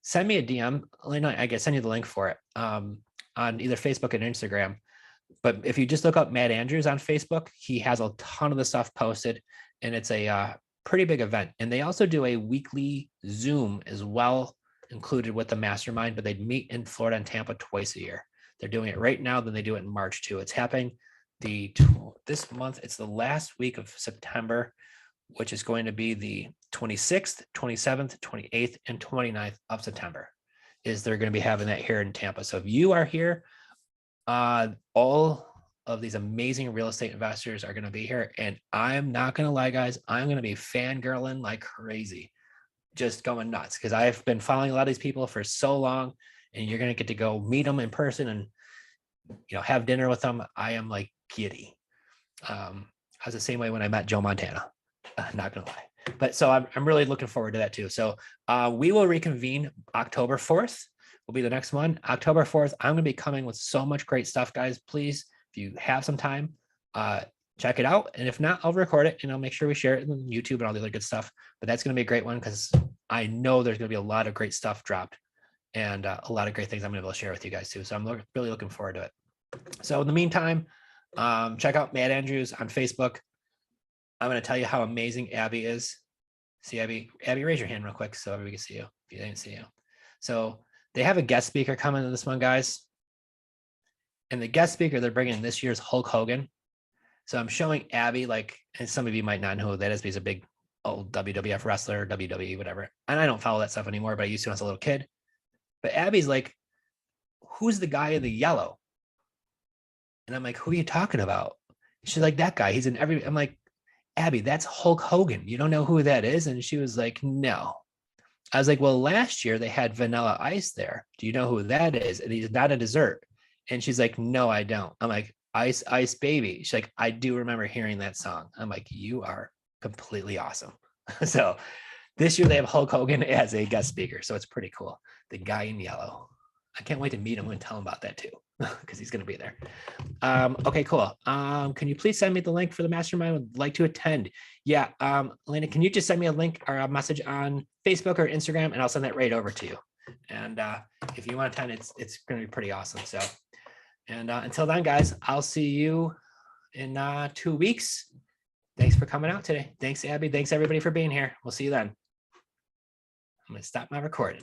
Send me a DM. I can send you the link for it on either Facebook and Instagram. But if you just look up Matt Andrews on Facebook, he has a ton of the stuff posted, and it's a pretty big event. And they also do a weekly Zoom as well, included with the mastermind, but they meet in Florida and Tampa twice a year. They're doing it right now, then they do it in March too. It's happening this month, it's the last week of September, which is going to be the 26th, 27th, 28th, and 29th of September. Is they're going to be having that here in Tampa. So if you are here, all of these amazing real estate investors are going to be here. And I'm not going to lie, guys, I'm going to be fangirling like crazy, just going nuts, because I've been following a lot of these people for so long, and you're going to get to go meet them in person and, have dinner with them. I am like giddy. I was the same way when I met Joe Montana, not going to lie. But so I'm really looking forward to that too. So we will reconvene October 4th. Will be the next one. October 4th, I'm going to be coming with so much great stuff, guys. Please, if you have some time, check it out. And if not, I'll record it and I'll make sure we share it on YouTube and all the other good stuff. But that's going to be a great one because I know there's going to be a lot of great stuff dropped and a lot of great things I'm going to be able to share with you guys too. So I'm really looking forward to it. So in the meantime, check out Matt Andrews on Facebook. I'm going to tell you how amazing Abby is. See Abby? Abby, raise your hand real quick so everybody can see you if you didn't see you. So they have a guest speaker coming to this one, guys. And the guest speaker they're bringing this year's Hulk Hogan. So I'm showing Abby, and some of you might not know who that is, but he's a big old WWF wrestler, WWE, whatever. And I don't follow that stuff anymore, but I used to when I was a little kid. But Abby's like, who's the guy in the yellow? And I'm like, who are you talking about? She's like, that guy. He's in every. I'm like, Abby, that's Hulk Hogan. You don't know who that is? And she was like, no. I was like, well, last year they had Vanilla Ice there. Do you know who that is? And he's not a dessert. And she's like, no, I don't. I'm like, Ice, Ice Baby. She's like, I do remember hearing that song. I'm like, you are completely awesome. So this year they have Hulk Hogan as a guest speaker. So it's pretty cool. The guy in yellow. I can't wait to meet him and tell him about that too, because he's going to be there. Okay, cool. Can you please send me the link for the mastermind? I would like to attend. Yeah. Elena, can you just send me a link or a message on Facebook or Instagram, and I'll send that right over to you. And if you want to attend, it's going to be pretty awesome. So, and until then, guys, I'll see you in 2 weeks. Thanks for coming out today. Thanks, Abby. Thanks everybody for being here. We'll see you then. I'm going to stop my recording.